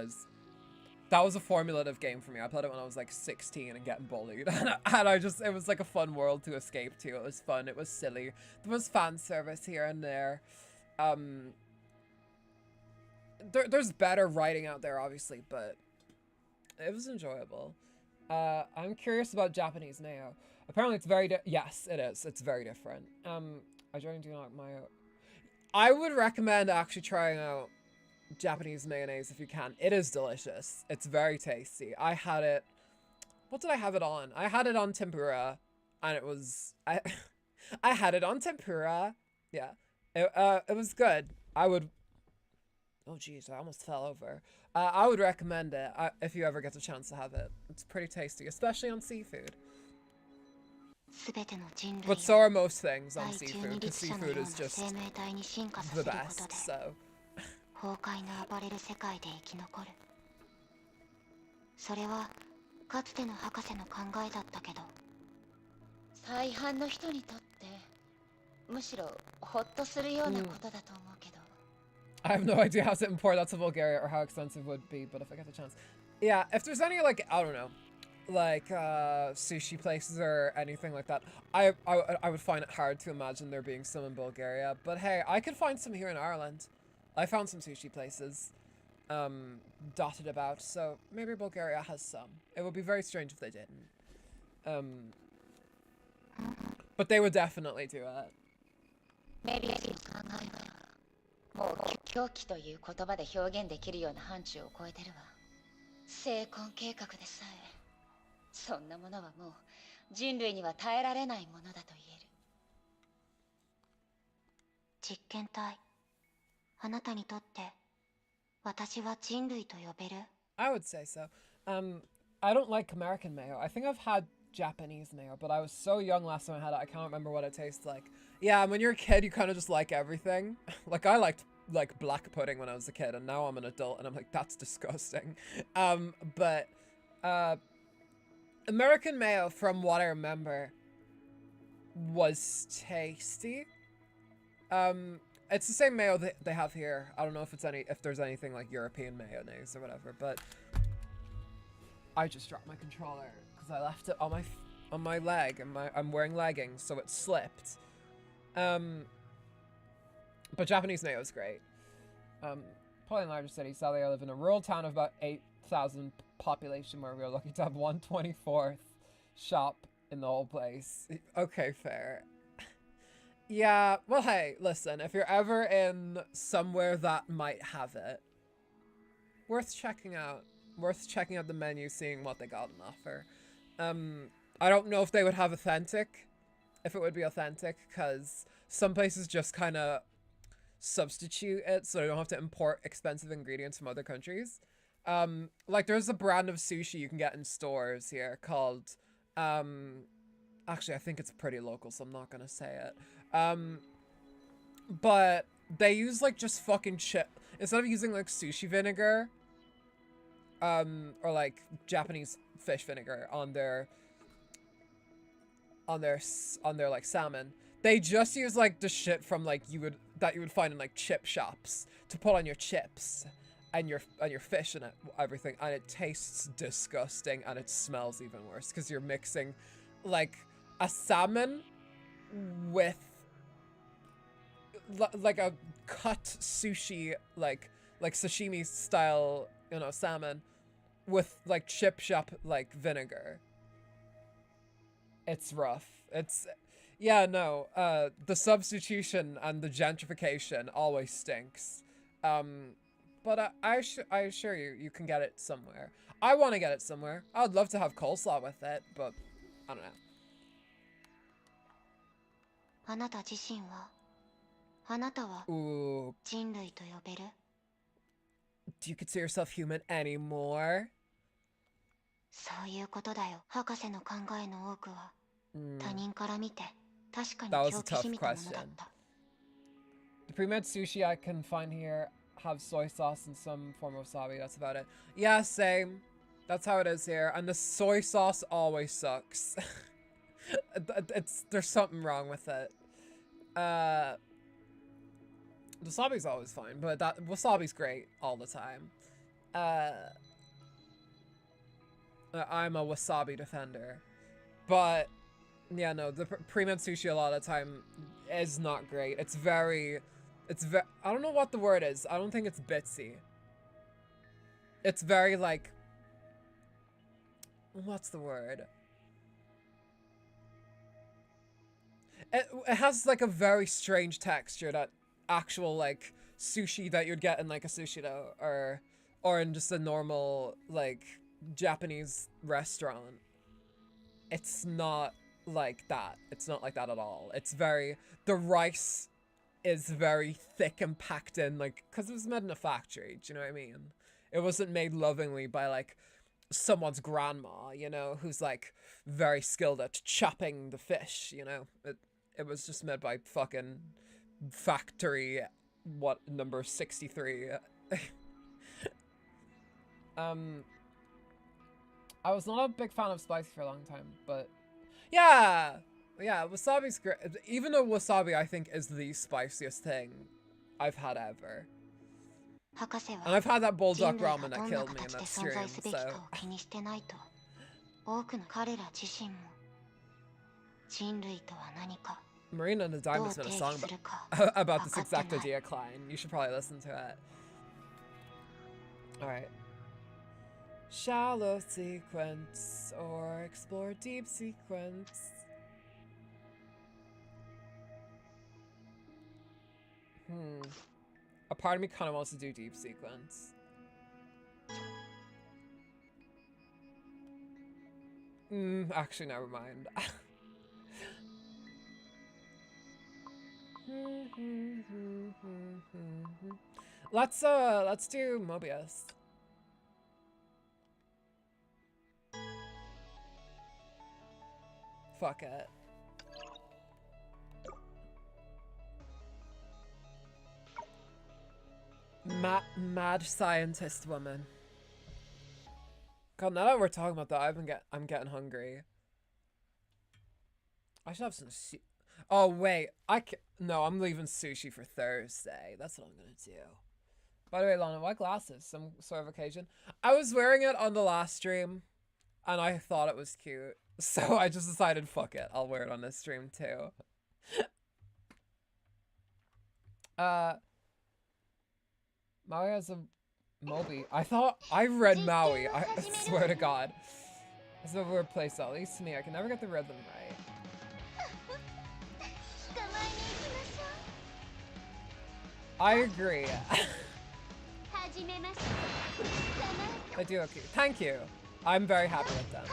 was a formulative game for me. I played it when I was like 16 and getting bullied. And it was like a fun world to escape to. It was fun. It was silly. There was fan service here and there. There's better writing out there, obviously, but it was enjoyable. I'm curious about Japanese mayo. Apparently it's very yes, it is. It's very different. I generally do not like mayo. I would recommend actually trying out Japanese mayonnaise if you can. It is delicious. It's very tasty. I had it. What did I have it on? I had it on tempura, and it was I had it on tempura. Yeah, it was good. I would. Oh geez, I almost fell over. I would recommend it if you ever get the chance to have it. It's pretty tasty, especially on seafood. But so are most things on seafood, because seafood is just the best, so. 崩壊の暴れる世界で生き残る。それはかつての博士の考えだったけど。再犯の人にとってむしろホッとするようなことだと思うけど。I have no idea how to import that to Bulgaria or how expensive it would be, but if I get the chance. Yeah, if there's any, like, I don't know, like, sushi places or anything like that, I would find it hard to imagine there being some in Bulgaria. But hey, I could find some here in Ireland. I found some sushi places, dotted about, so maybe Bulgaria has some. It would be very strange if they didn't. But they would definitely do it. メリーの考えはもう狂気という言葉で表現できるような範疇を超えてるわ。成婚計画でさえそんなものはもう人類には耐えられないものだと言える。実験体、あなたにとって私は人類と呼べる？ I would say so. I don't like American mayo. I think I've had Japanese mayo, but I was so young last time I had it, I can't remember what it tastes like. Yeah, when you're a kid, you kind of just like everything. Like, I liked, like, black pudding when I was a kid, and now I'm an adult, and I'm like, that's disgusting. But American mayo, from what I remember, was tasty. It's the same mayo that they have here. I don't know if there's anything like European mayonnaise or whatever, but I just dropped my controller because I left it on my leg, and I'm wearing leggings, so it slipped. But Japanese mayo is great. Probably in larger cities. Sadly, I live in a rural town of about 8,000 population, where we are lucky to have 1/24th shop in the whole place. Okay, fair. Yeah, well, hey, listen, if you're ever in somewhere that might have it, worth checking out. Worth checking out the menu, seeing what they got on offer. I don't know if they would have authentic, if it would be authentic, because some places just kind of substitute it so they don't have to import expensive ingredients from other countries. Like, there's a brand of sushi you can get in stores here called, actually, I think it's pretty local, so I'm not gonna say it. But they use, like, just fucking instead of using, like, sushi vinegar, or, like, Japanese fish vinegar on their like, salmon, they just use, like, the shit from, like, that you would find in, like, chip shops to put on your chips and your fish and everything, and it tastes disgusting, and it smells even worse, because you're mixing, like, a salmon with like a cut sushi, like sashimi style, you know, salmon with, like, chip shop, like, vinegar. It's rough. It's, yeah, no, the substitution and the gentrification always stinks. But I assure you, you can get it somewhere. I want to get it somewhere. I would love to have coleslaw with it, but I don't know. あなた自身は、あなたは Ooh, 人類と呼べる？ do you consider yourself human anymore? そういうことだよ。博士の考えの多くは、他人から見て確かに That was 狂 a 気 tough じみたものだっ question. た。 The pre-made sushi I can find here have soy sauce and some form of wasabi. That's about it. Yeah, same. That's how it is here. And the soy sauce always sucks. There's something wrong with it. The wasabi's always fine, but wasabi's great all the time. I'm a wasabi defender. But yeah, no, the pre-made sushi a lot of the time is not great. It's very, I don't know what the word is. I don't think it's bitsy. It's very, like, what's the word? It has like a very strange texture that actual like sushi that you'd get in like a sushi-do or in just a normal like Japanese restaurant. It's not like that. It's not like that at all. It's very, the rice is very thick and packed in, like, because it was made in a factory, do you know what I mean? It wasn't made lovingly by like someone's grandma, you know, who's like very skilled at chopping the fish, you know? It was just made by fucking factory, what, number 63. I was not a big fan of spicy for a long time, but yeah, wasabi's great. Even though wasabi, I think, is the spiciest thing I've had ever. And I've had that bulldog ramen that killed me in that stream, so. Marina and the Diamonds made a song about this exact idea, Klein. You should probably listen to it. Alright. Shallow sequence or explore deep sequence. A part of me kind of wants to do deep sequence. Actually, never mind. Let's do Mobius. Fuck it. Mad scientist woman. God, now that we're talking about that, I'm getting hungry. I should have some oh wait, no, I'm leaving sushi for Thursday. That's what I'm gonna do. By the way, Lana, what glasses? Some sort of occasion. I was wearing it on the last stream, and I thought it was cute. So I just decided, fuck it, I'll wear it on this stream too. Maui has a Moby. I thought I read Maui. I swear to God. That's a weird play style. At least to me, I can never get the rhythm right. I agree. They do okay. Thank you. I'm very happy with them.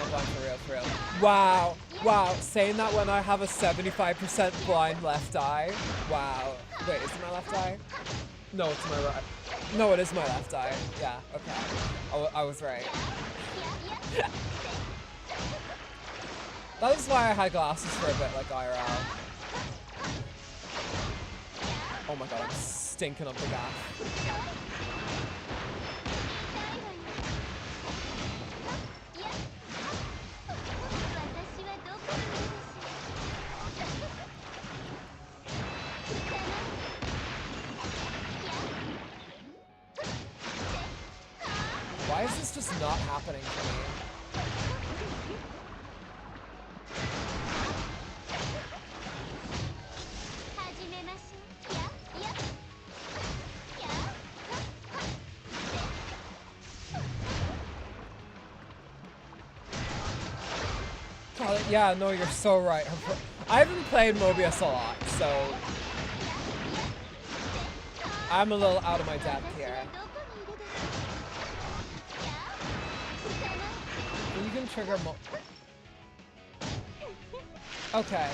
I'm blind for real. Wow. Wow. Saying that when I have a 75% blind left eye. Wow. Wait, is it my left eye? No, it's my right. No, it is my left eye. Yeah, okay. I was right. That is why I had glasses for a bit, like IRL. Oh my god, I'm stinking up the gas. Why is this just not happening for me? Oh, yeah, no, you're so right. I haven't played Mobius a lot, so I'm a little out of my depth here. You can trigger okay.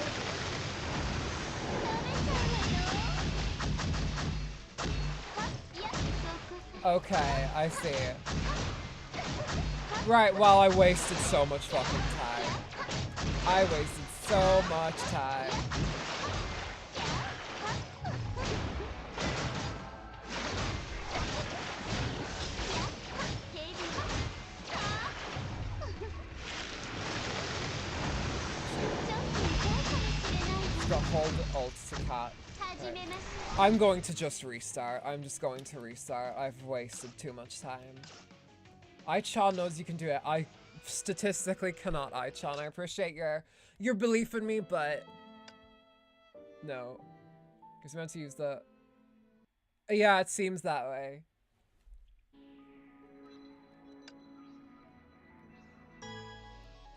Okay, I see. Right, well, I wasted so much fucking time. I wasted so much time. Hold alt to cat. Right. I'm going to just restart. I'm just going to restart. I've wasted too much time. Aichan knows you can do it. I statistically cannot, Aichan. I appreciate your belief in me, but no. Because we meant to use the... Yeah, it seems that way.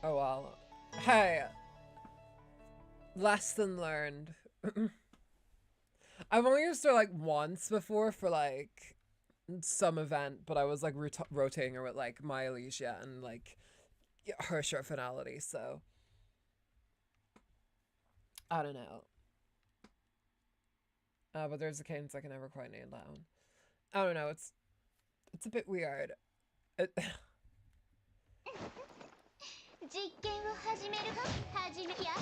Oh well. Hey, lesson learned. I've only used her like once before for like some event, but I was like rotating her with like my Alicia and like her short finality, so I don't know. But there's a cadence I can never quite nail down. I don't know. It's a bit weird. 実験を始めるわ。始めや。ちょっ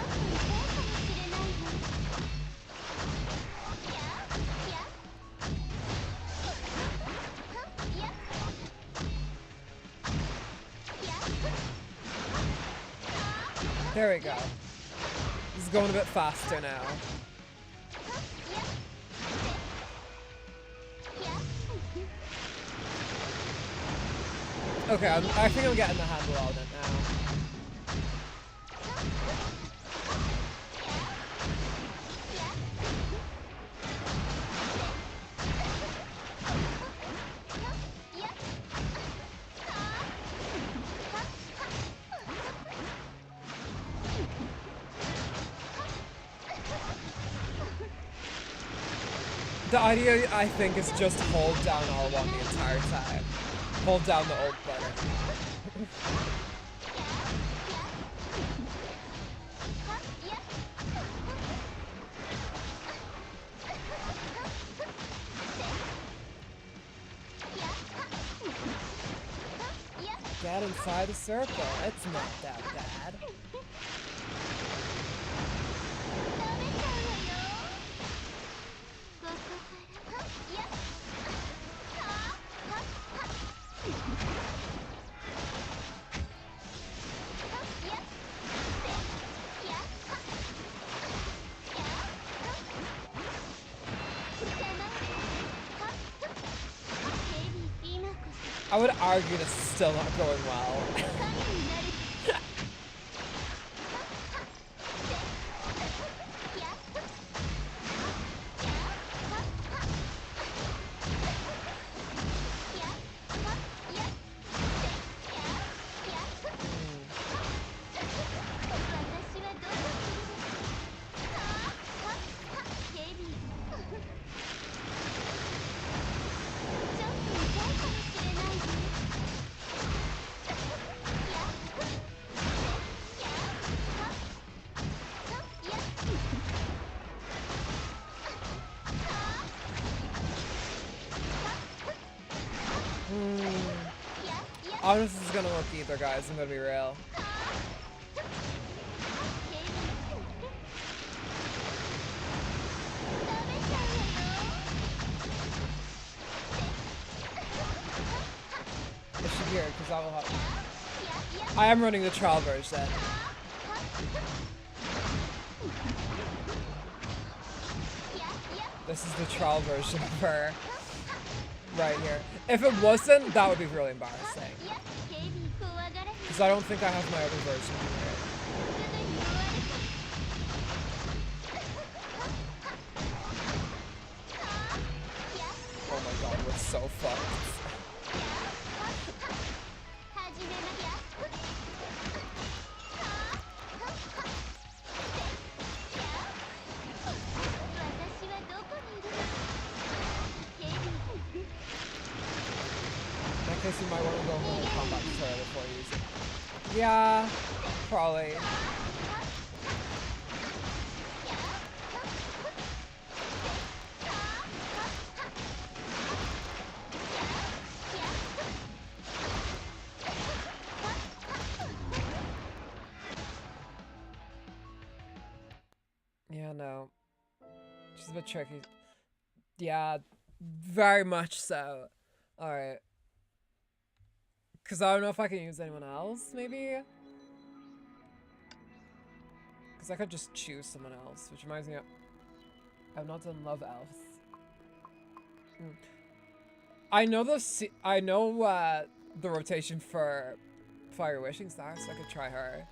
と痛いかもしれないわ。やややや。 There we go. This is going a bit faster now. Okay, I think I'm getting the handle of it now. The idea, I think, is just hold down R1 the entire time. Hold down the ult button. Get inside the circle. It's not that bad. I would argue that's still not going well. I don't know if this is gonna work either, guys. I'm gonna be real. It should be here, because that will help. I am running the trial version. This is the trial version of her. Right here. If it wasn't, that would be really embarrassing. Because I don't think I have my other version here. Oh my god, we're so fucked. In case you might want to go over the combat tutorial before you use it. Yeah, probably. Yeah, no. She's a bit tricky. Yeah, very much so. Alright. Because I don't know if I can use anyone else, maybe? Because I could just choose someone else, which reminds me of... I've not done Love Elves. I know the rotation for Fire Wishing Star, so I could try her.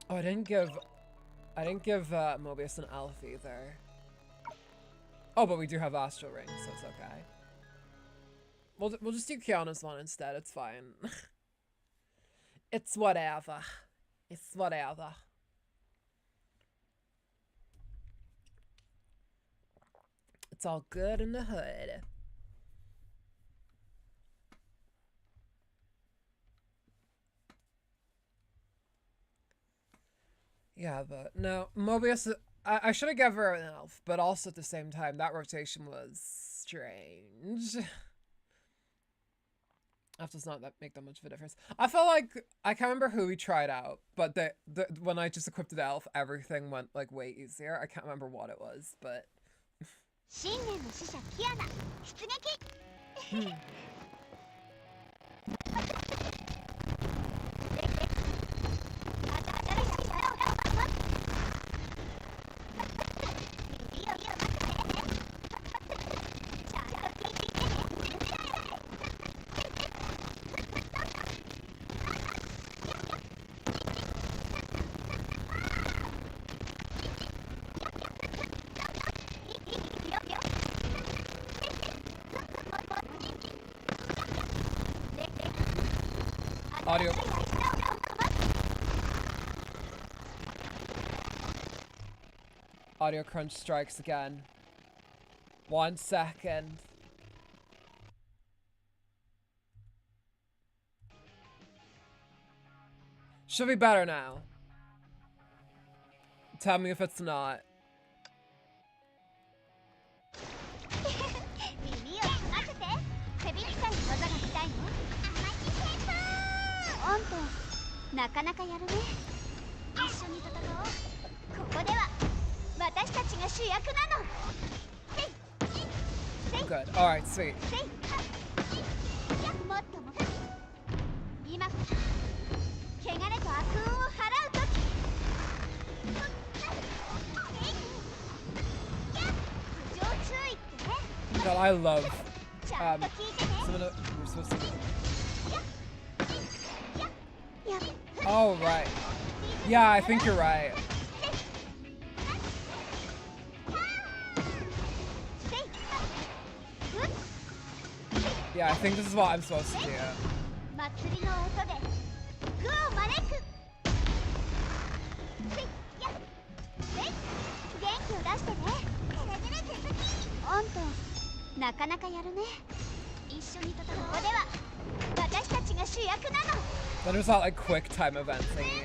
Oh, I didn't give Mobius an elf either. Oh, but we do have astral rings, so it's okay. We'll just do Kiana's one instead. It's fine. It's whatever. It's whatever. It's all good in the hood. Yeah, but no, Mobius, I should have given her an elf, but also at the same time, that rotation was strange. Elf does not make that much of a difference. I felt like, I can't remember who we tried out, but when I just equipped the elf, everything went like way easier. I can't remember what it was, but... Audio. Audio crunch strikes again. 1 second. Should be better now. Tell me if it's not. Good. Alright, sweet. God, I love we're supposed to... Oh, right. Yeah, I think you're right. Yeah, I think this is what I'm supposed to do. Then there's that like quick time event thingy.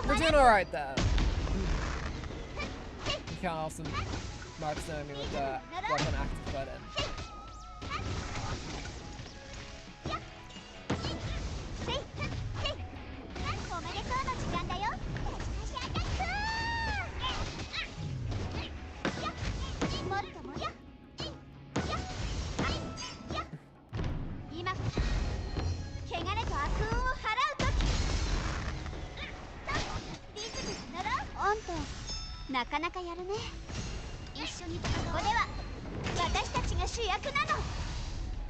We're doing alright though. You can't also mark the enemy with the weapon active button.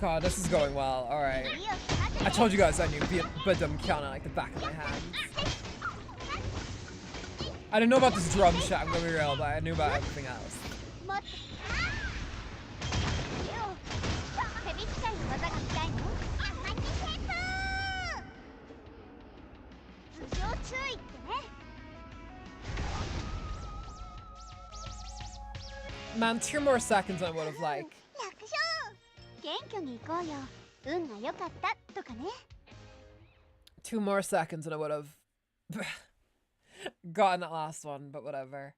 God, this is going well. Alright. I told you guys I knew Badum Kiana like the back of my hand. I didn't know about this drum shot, I'm gonna be real, but I knew about everything else. Man, 2 more seconds I would have like... 2 more seconds and I would have gotten that last one, but whatever.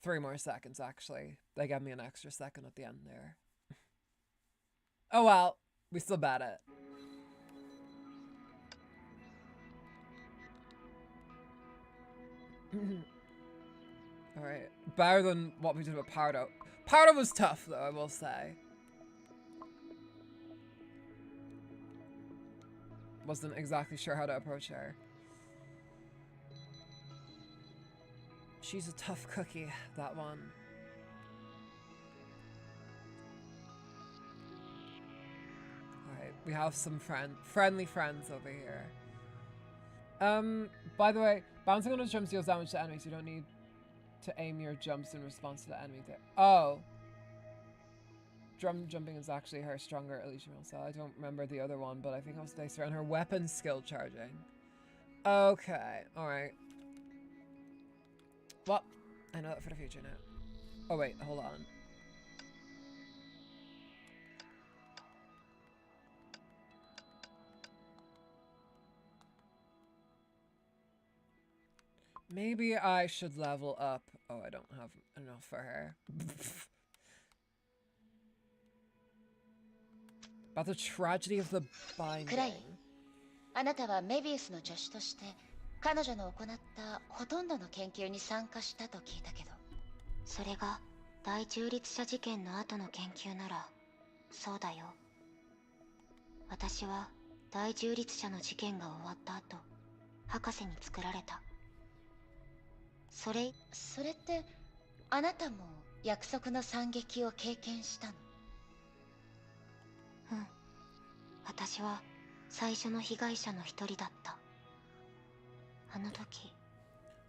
3 more seconds actually. They gave me an extra second at the end there. Oh well, we still bat it. Alright, better than what we did with Pardo. Pardo was tough though, I will say. Wasn't exactly sure how to approach her. She's a tough cookie, that one. We have some friendly friends over here. By the way, bouncing on his jumps deals damage to enemies. You don't need to aim your jumps in response to the enemy there. Oh. Jumping is actually her stronger illusion so I don't remember the other one, but I think it was based around her weapon skill charging. Okay, alright. Well, I know that for the future now. Oh wait, hold on. Maybe I should level up. Oh, I don't have enough for her. About the tragedy of the binding. クライ、あなたはメビウスの助手として彼女の行ったほとんどの研究に参加したと聞いたけど。それが第中立者事件の後の研究ならそうだよ。私は第中立者の事件が終わった後博士に作られた。それってあなたも約束の惨劇を経験したの？うん。私は最初の被害者の一人だった。あの時。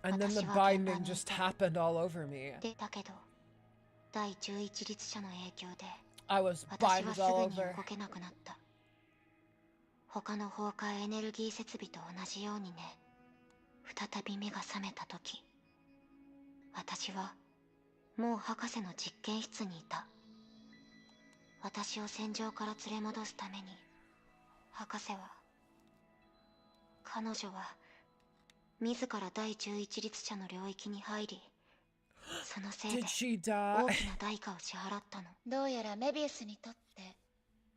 And then the binding just happened all over me. だけど、第11律者の影響で、I was 私は binded す all ぐに over. 動けなくなった。他の崩壊エネルギー設備と同じようにね。再び目が覚めた時、私はもう博士の実験室にいた。私を戦場から連れ戻すために、博士は、彼女は自ら第11律者の領域に入り、そのせいで Did she 大 die? きな代価を支払ったの。どうやらメビウスにとって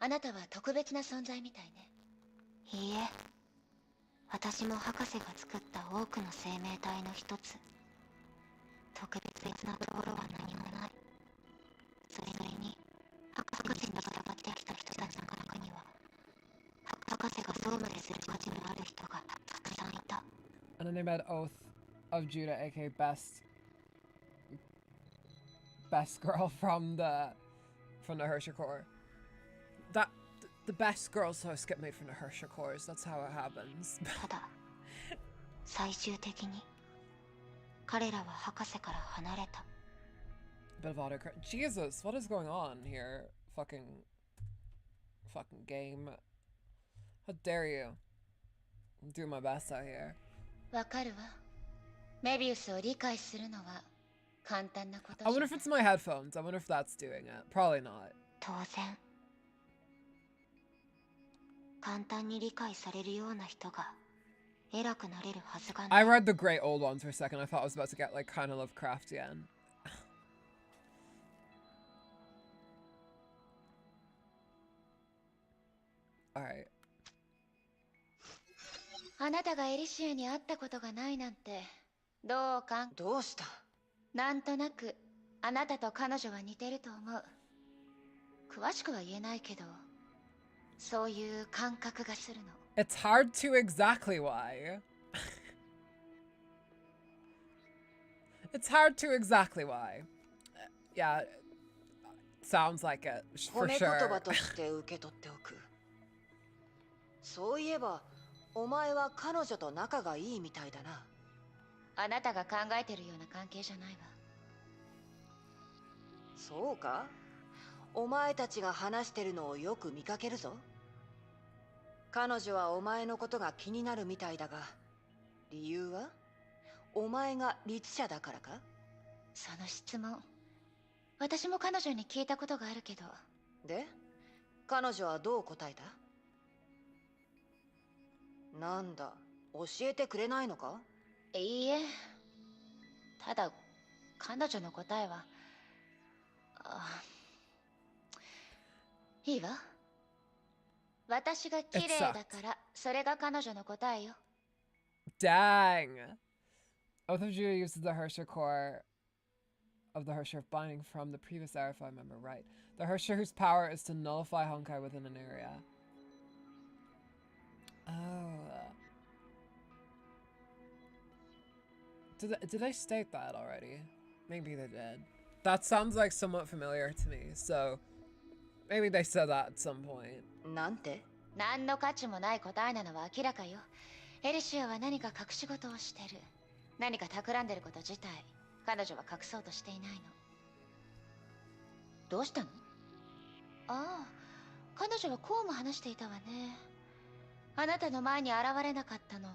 あなたは特別な存在みたいね。いいえ、私も博士が作った多くの生命体の一つ。特別なところは何もない。それに博士に従ってきた人たちの中には、博士がそうまでする価値のある人がたくさんいた。And then they made Oath of Judah, aka best girl from the Herrscher Corps. The best girls so skip made from the Herrscher Corps. That's how it happens. ただ、最終的に彼らは博士から離れた。Bit of autocorrect. Jesus, what is going on here? Fucking game. How dare you? I'm doing my best out here. わかるわ。メビウスを理解するのは簡単なことじゃ I ない。 wonder if it's my headphones. I wonder if that's doing it. Probably not. 当然。簡単に理解されるような人が偉くなれるはずがない。 I read the great old ones for a second. I thought I was about to get like kind of Lovecraftian. Alright. あなたがエリシアに会ったことがないなんてどうした？なんとなくあなたと彼女は似てると思う。詳しくは言えないけど、そういう感覚がするの。 It's hard to exactly why. It's hard to exactly why. Yeah, sounds like it 褒 for め言葉 sure. として受け取っておく。そういえばお前は彼女と仲がいいみたいだな。あなたが考えてるような関係じゃないわ。そうか？お前たちが話してるのをよく見かけるぞ。彼女はお前のことが気になるみたいだが、理由はお前が律者だからか？その質問、私も彼女に聞いたことがあるけど。で、彼女はどう答えた？なんだ、教えてくれないのか？いいえ。ただ、彼女の答えは、いいわ。私が綺麗だから、それが彼女の答えよ。 Dang. Oath of Judah uses the Herrscher core of the Herrscher of Binding from the previous era, if I remember right. The Herrscher whose power is to nullify Honkai within an area. Oh. Did they state that already? Maybe they did. That sounds like somewhat familiar to me, so maybe they said that at some point. なんて？何の価値もない答えなのは明らかよ。エリシアは何か隠し事をしてる。何か企んでること自体、彼女は隠そうとしていないの。どうしたの？ああ、彼女はこうも話していたわね。あなたの前に現れなかったのは、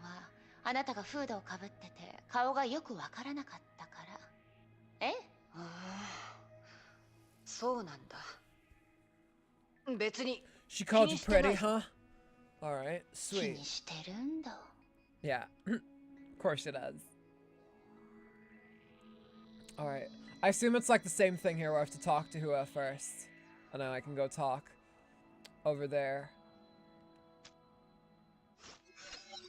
あなたがフードをかぶってて顔がよくわからなかったから。え？ああ、そうなんだ。別に She called you 気にしてな pretty, いぞ。 huh? Alright, 気 sweet. にしてるんだ。Yeah, of course it does. Alright, I assume it's like the same thing here where I have to talk to Hua first. And then I can go talk over there.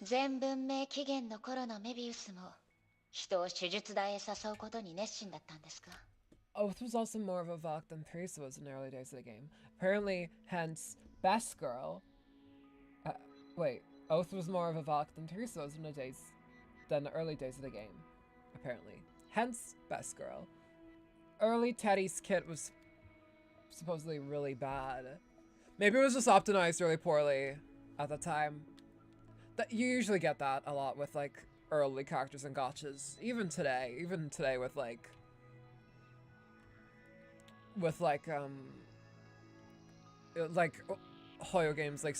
全文明紀元の頃のメビウスも人を手術台へ誘うことに熱心だったんですか？ Oath was also more of a Valk than Teresa was in the early days of the game. Apparently, hence, Best Girl. Wait, Oath was more of a Valk than Teresa was in the early days of the game. Apparently, hence Best Girl. Early Teddy's kit was supposedly really bad. Maybe it was just optimized really poorly at the time. That you usually get that a lot with like early characters and gotchas. Even today with Hoyo games, like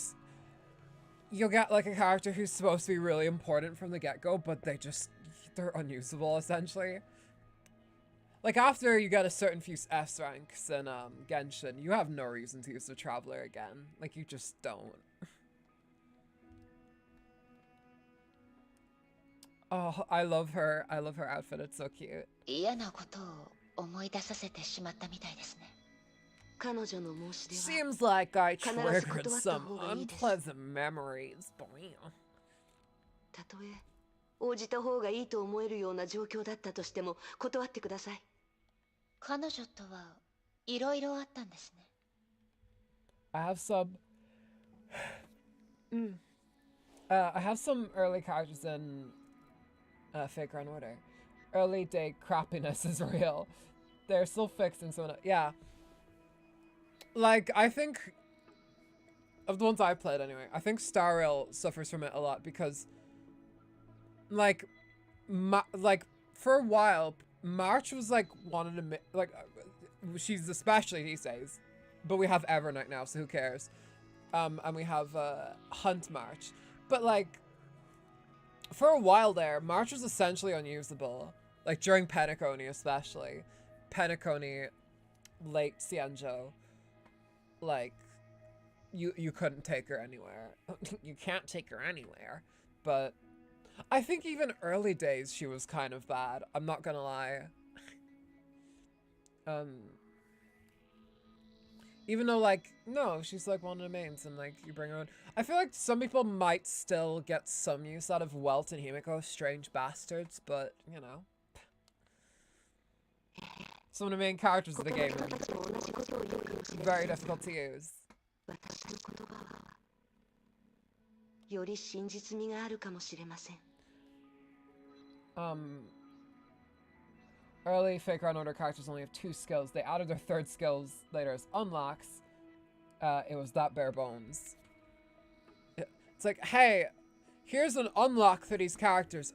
you'll get like a character who's supposed to be really important from the get-go, but they're unusable essentially. Like after you get a certain few S ranks in Genshin, you have no reason to use the Traveler again. Like you just don't. Oh, I love her outfit, it's so cute. 嫌なことを思い出させてしまったみたいですね。彼女の申し出は Seems like I 必ず triggered 断った some 方がいいです。 unpleasant memories. Boing. たとえ応じた方がいいと思えるような状況だったとしても断ってください。彼女とはいろいろあったんですね。I have some I have some early characters in Fake Run Order. Early day crappiness is real. They're still fixing some of it. Yeah. Like, I think, of the ones I've played anyway, I think Star Rail suffers from it a lot because, like, for a while, March was like wanted to like, she's especially these days, but we have Evernight now, so who cares? And we have Hunt March, but like, for a while there, March was essentially unusable. Like during Penacony especially. Penacony, late Xianzhou. Like, you couldn't take her anywhere. You can't take her anywhere. But I think even early days she was kind of bad. I'm not gonna lie. Even though, like, no, she's like one of the mains and like you bring her on. I feel like some people might still get some use out of Welt and Himiko, strange bastards, but you know. Some of the main characters of the game are very difficult to use. 私の言葉はより真実味があるかもしれません。Early Fake Run Order characters only have 2 skills. They added their 3rd skills later as unlocks. It was that bare bones. It's like, hey, here's an unlock for these characters.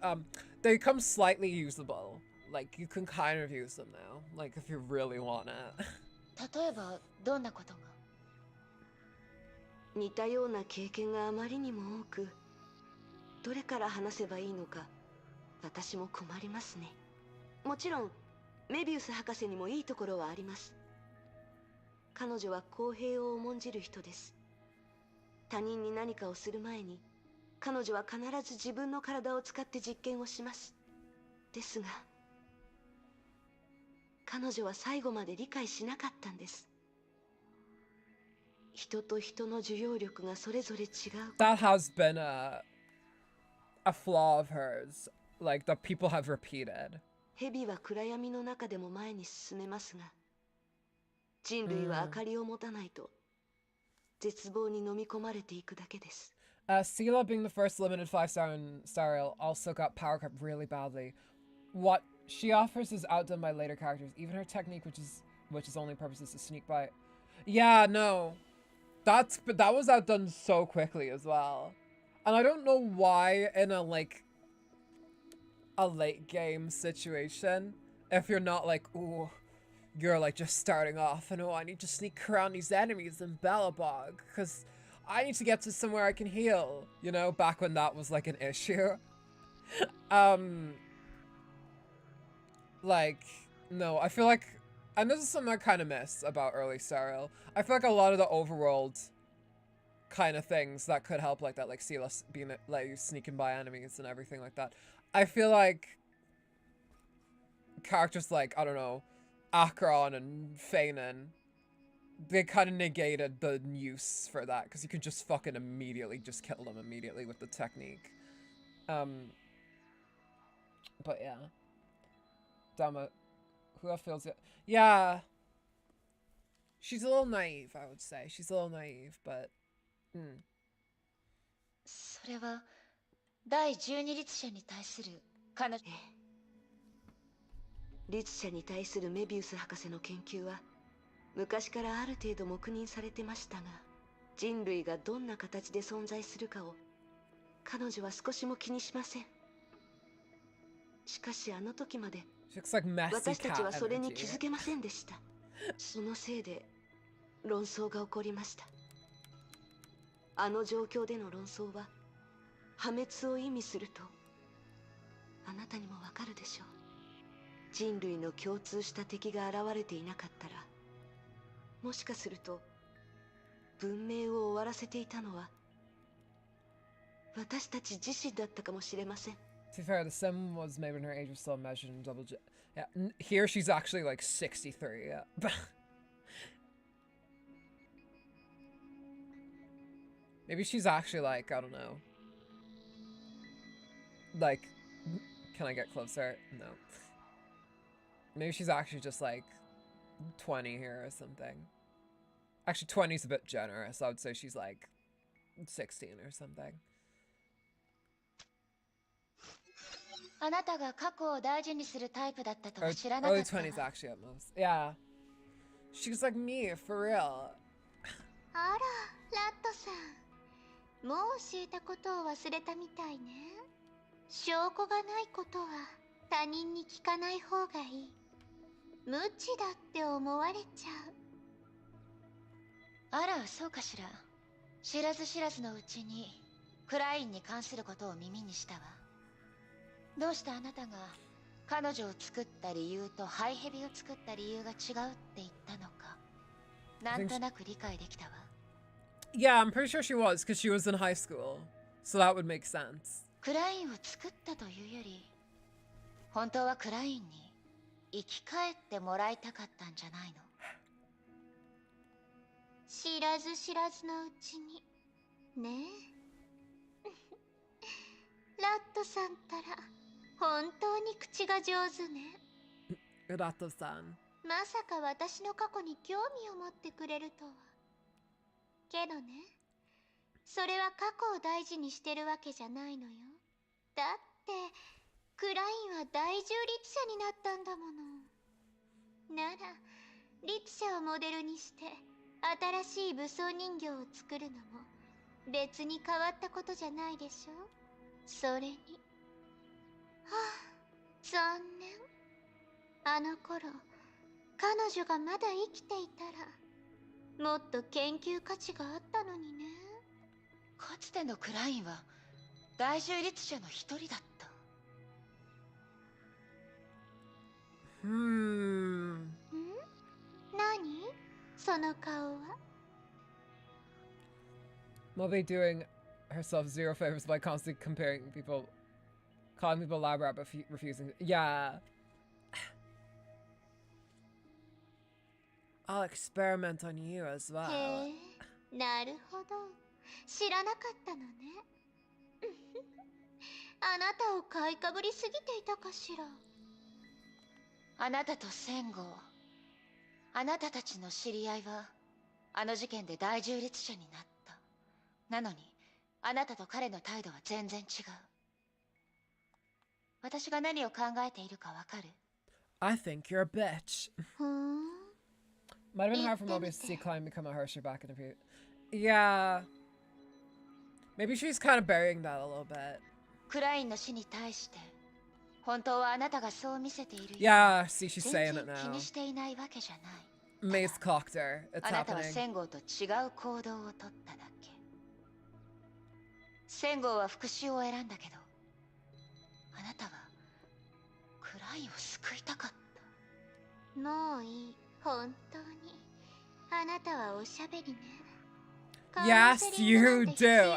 They become slightly usable. Like, you can kind of use them now. Like, if you really want it. 例えばどんなことが？似たような経験があまりにも多く、どれから話せばいいのか、私も困りますね。もちろん、メビウス博士にもいいところはあります。彼女は公平を重んじる人です。他人に何かをする前に、彼女は必ず自分の体を使って実験をします。ですが、彼女は最後まで理解しなかったんです。人と人の受容力がそれぞれ違う。That has been a flaw of hers. Like, that people have repeated. 蛇は暗闇の中でも前に進めますが、人類は明かりを持たないと絶望に飲み込まれていくだけです。Sela being the first limited 5-star in Star Rail also got power cut really badly. What she offers is outdone by later characters. Even her technique, which is only purpose is to sneak by. Yeah, no. But that was outdone so quickly as well. And I don't know why in a like a late game situation, if you're not like, ooh, you're like just starting off and oh, I need to sneak around these enemies in Bellabog because I need to get to somewhere I can heal, you know, back when that was like an issue. Like, no, I feel like, and this is something I kind of miss about early Serial. I feel like a lot of the overworld kind of things that could help like that, like Silas being like sneaking by enemies and everything like that. I feel like characters like, I don't know, Akron and Feynman, they kind of negated the use for that because you can just fucking immediately just kill them immediately with the technique. But yeah. Damn it. Who else feels it? Yeah. She's a little naive, I would say. She's a little naive, but... それは第12律者に対する彼女。律者に対するメビウス博士の研究は昔からある程度黙認されてましたが、人類がどんな形で存在するかを彼女は少しも気にしません。しかしあの時まで私たちはそれに気づけませんでした。そのせいで論争が起こりました。あの状況での論争は破滅を意味するとあなたにもわかるでしょう。人類の共通した敵が現れていなかったら、もしかすると文明を終わらせていたのは私たち自身だったかもしれません。To be fair, the sim was made when her age was still measured in double yeah, here she's actually like 63, yeah. Maybe she's actually like, I don't know. Like, can I get closer? No. Maybe she's actually just like 20 here or something. Actually, 20 is a bit generous. I would say she's like 16 or something. あなたが過去を大事にするタイプだったとは知らなかった。Early 20s actually at most. Yeah. She's like me, for real. あら、ラットさん。もう教えたことを忘れたみたいね。証拠がないことは他人に聞かない方がいい。無知だって思われちゃう。あら、そうかしら。知らず知らずのうちにクラインに関することを耳にしたわ。どうしてあなたが彼女を作った理由とハイヘビを作った理由が違うって言ったのか、なんとなく理解できたわ。Yeah, I'm pretty sure she was, because she was in high school. So that would make sense. クラインを作ったというより、本当はクラインに生き返ってもらいたかったんじゃないの？知らず知らずのうちに。ねえ。ラットさんたら、本当に口が上手ね。ラットさん。まさか私の過去に興味を持ってくれるとは。けどね、それは過去を大事にしてるわけじゃないのよ。だって、クラインは大中立者になったんだもの。なら、律者をモデルにして、新しい武装人形を作るのも、別に変わったことじゃないでしょ。それに。はあ、残念。あの頃、彼女がまだ生きていたら、もっと研究価値があったのにね。かつてのクラインは大中立者の一人だった。何？その顔は。Moby doing herself zero favors by constantly comparing people, calling people lab rat, but refusing. Yeah. I'll experiment on you as well. へえ、なるほど。知らなかったのね。あなたを買いかぶりすぎていたかしら。あなたと戦後、あなたたちの知り合いはあの事件で大中立者になった。なのにあなたと彼の態度は全然違う。私が何を考えているかわかる？ I think you're a bitch. ふん。 Might have been hard for Mobius to see Klein become a Hersher back in a few. Yeah. Maybe she's kind of burying that a little bit. クラインの死に対して本当はあなたがそう見せているように Yeah, see, she's 全 saying it 然気 now. にしていないわけじゃない Mace clocked her. It's あなたは happening. センゴーと違う行動をとっただけセンゴーは復讐を選んだけどあなたはクラインを救いたかったもういい本当にあなたはおしゃべりね Yes, you do.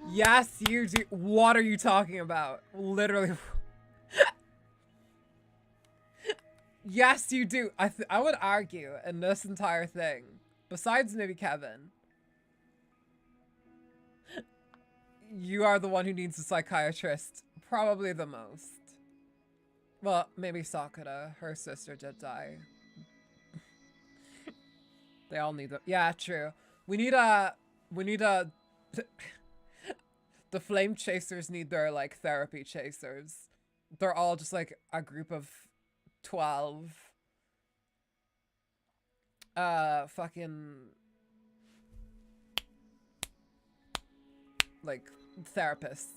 Yes, you do. What are you talking about? Literally. Yes, you do. I would argue in this entire thing, besides maybe Kevin, you are the one who needs a psychiatrist probably the most. Well, maybe Sakura. Her sister did die. They all need them. Yeah, true. We need a... The flame chasers need their, like, therapy chasers. They're all just, like, a group of 12... fucking... like, therapists.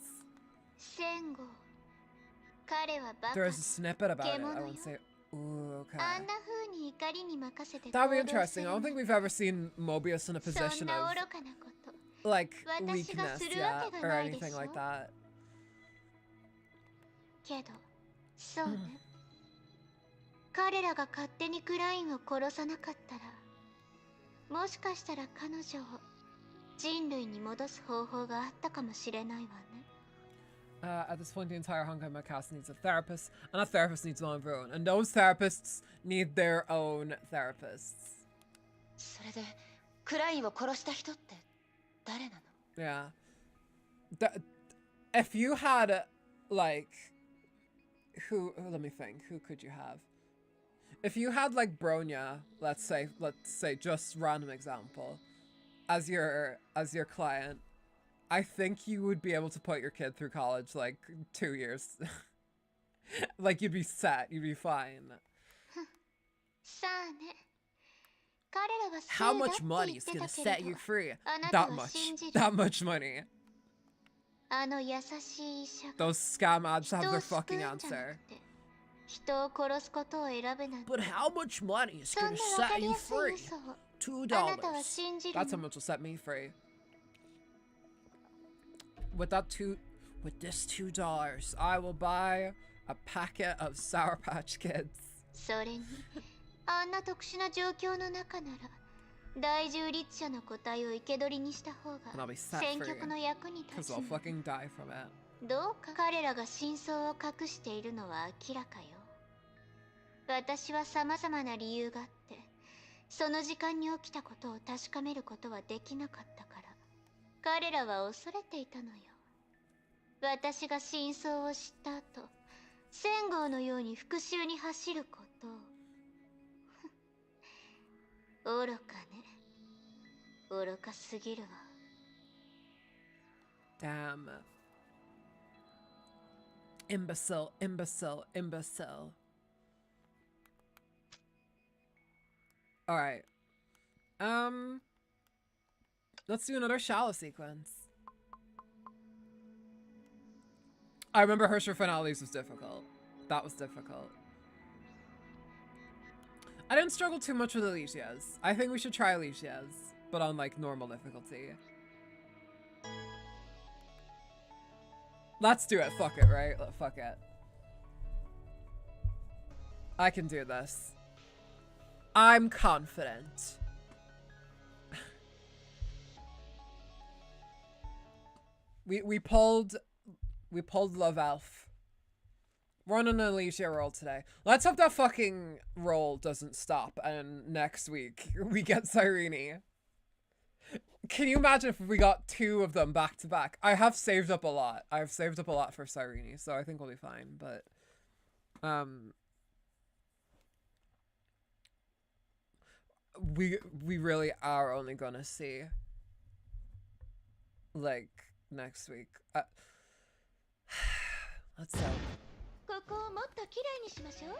There's a snippet about it. I won't say... Ooh, okay. That would be interesting. I don't think we've ever seen Mobius in a position of, like, weakness yet, or anything like that. けど、そうね。彼らが勝手にクラインを殺さなかったら、もしかしたら彼女を人類に戻す方法があったかもしれないわね。At this point, the entire Honkai cast needs a therapist, and that therapist needs one of their own. And those therapists need their own therapists. それで、クラインを殺した人って誰なの? Yeah. If you had, like, let me think, who could you have? If you had, like, Bronya, let's say, just random example, as your client, I think you would be able to put your kid through college, like, 2 years. Like, you'd be set. You'd be fine. How much money is gonna set you free? That much. That much money. Those scam ads have their fucking answer. But how much money is gonna set you free? $2. That's how much will set me free. With this $2, I will buy a packet of Sour Patch Kids. それに、あんな特殊な状況の中なら、第十律者の個体を生け捕りにした方が戦局の役に立つ。Because I'll fucking die from it. どうか彼らが真相を隠しているのは明らかよ。私は様々な理由があって、その時間に起きたことを確かめることはできなかったから、彼らは恐れていたのよ。私が真相を知った後、戦号のように復讐に走ることを。愚かね。愚かすぎるわ。Damn. Imbecile, imbecile, imbecile. Alright. Let's do another shallow sequence. I remember Hersher finales was difficult. That was difficult. I didn't struggle too much with Alicia's. I think we should try Alicia's, but on, like, normal difficulty. Let's do it. Fuck it, right? Fuck it. I can do this. I'm confident. We pulled Love Elf. We're on an Alicia roll today. Let's hope that fucking roll doesn't stop and next week we get Cyrene. Can you imagine if we got 2 of them back to back? I have saved up a lot. I've saved up a lot for Cyrene, so I think we'll be fine, but we really are only gonna see, like, next week. Let's hope. ここをもっときれいにしましょう。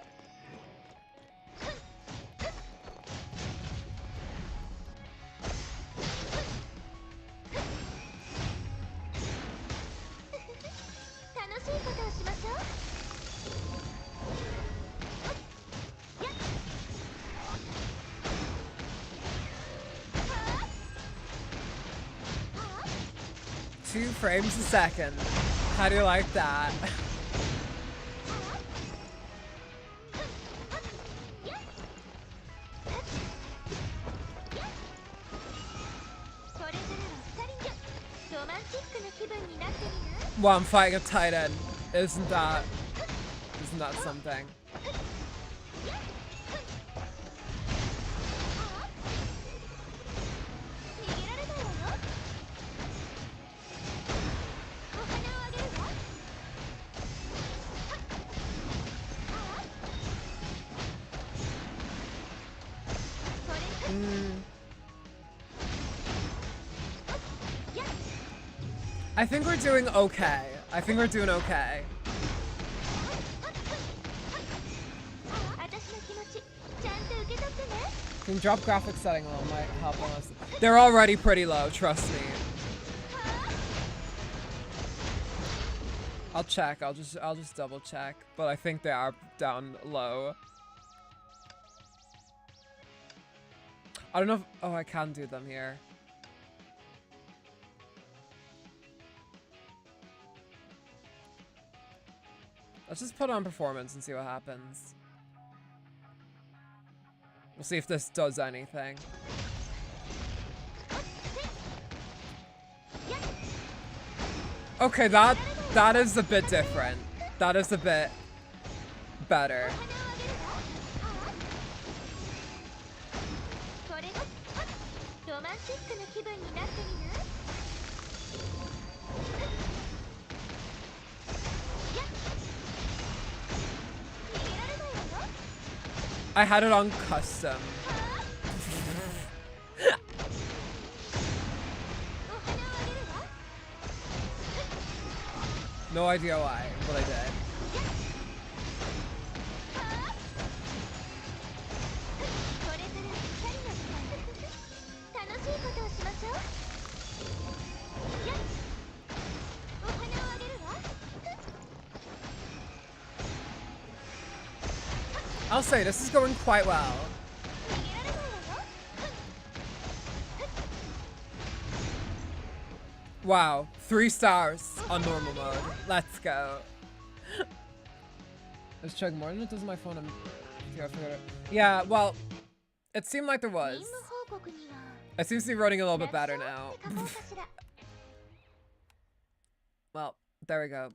2 frames a second. How do you like that? Well, I'm fighting a titan. Isn't that something? I think we're doing okay. I think we're doing okay. Can you drop graphics setting a little, might help on us. They're already pretty low, trust me. I'll check, I'll just double check, but I think they are down low. I don't know if, oh, I can do them here. Let's just put on performance and see what happens. We'll see if this does anything. Okay, that is a bit different. That is a bit better. I had it on custom. No idea why, but I did. I'll say, this is going quite well. Wow, 3 stars on normal mode. Let's go. Let's check more than it does on my phone. Yeah, well, it seemed like there was. It seems to be running a little bit better now. Well, there we go.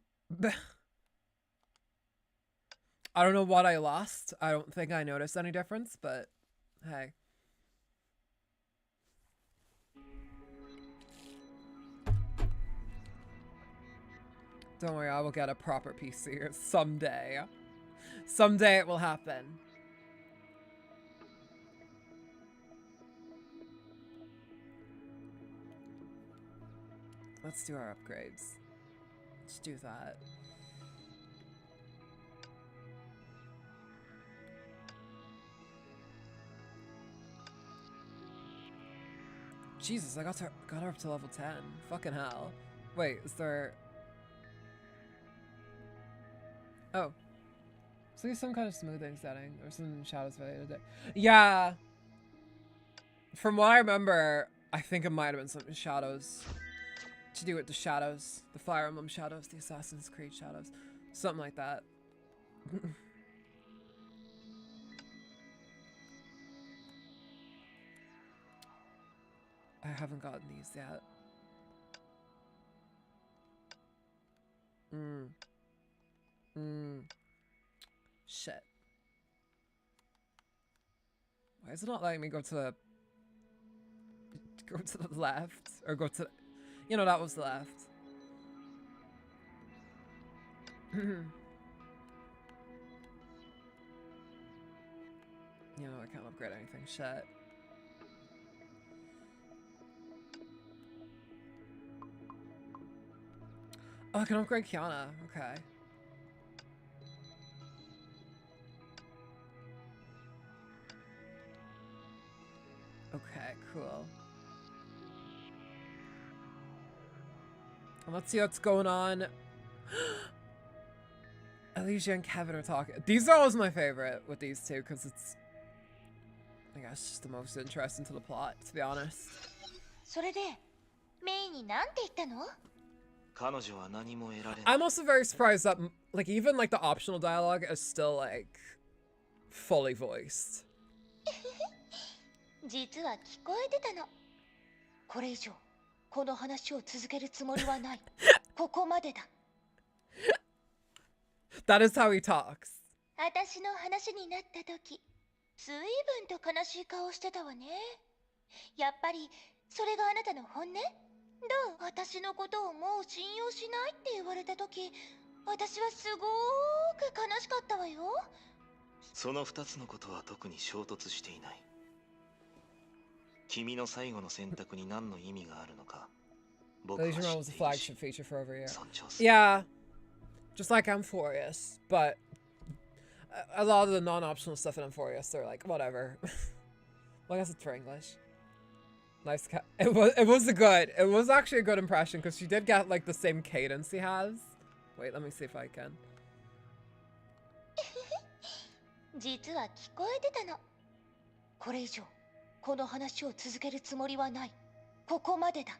I don't know what I lost. I don't think I noticed any difference, but hey. Don't worry, I will get a proper PC someday. Someday it will happen. Let's do our upgrades. Let's do that. Jesus, I got her up to level 10. Fucking hell. Wait, is there... Oh. So there's some kind of smoothing setting or some shadows related to it. Yeah. From what I remember, I think it might have been some shadows. To do with the shadows. The Fire Emblem shadows, the Assassin's Creed shadows. Something like that. I haven't gotten these yet. Shit. Why is it not letting me go to the left? Or go to... You know, that was the left. You know, I can't upgrade anything. Shit. Oh, I can upgrade Kiana. Okay. Okay, cool. Let's see what's going on. Alicia and Kevin are talking. These are always my favorite with these two because it's, I guess, just the most interesting to the plot, to be honest. それでメイになんて言ったの? I'm also very surprised that like even like the optional dialogue is still like fully voiced. 実は聞こえてたの。これ以上この話を続けるつもりはない。ここまでだ。That is how he talks. 私の話になった時、随分と悲しい顔してたわね。やっぱりそれがあなたの本音？どう？私のことをもう信用しないって言われた時、私はすごーく悲しかったわよ。その2つのことは特に衝突していない。君の最後の選択に何の意味があるのか、僕は知 Illusion っ Realm was て a いる flagship し、 feature for over a year. 尊重する。 Yeah, just like Amphorius, but a lot of the non-optional stuff in Amphorius, they're like whatever. Well, I guess it's for English. Nice cat. It was actually a good impression because she did get like the same cadence he has. Wait, let me see if I can. 実は聞こえてたの。これ以上この話を続けるつもりはない。ここまでだ。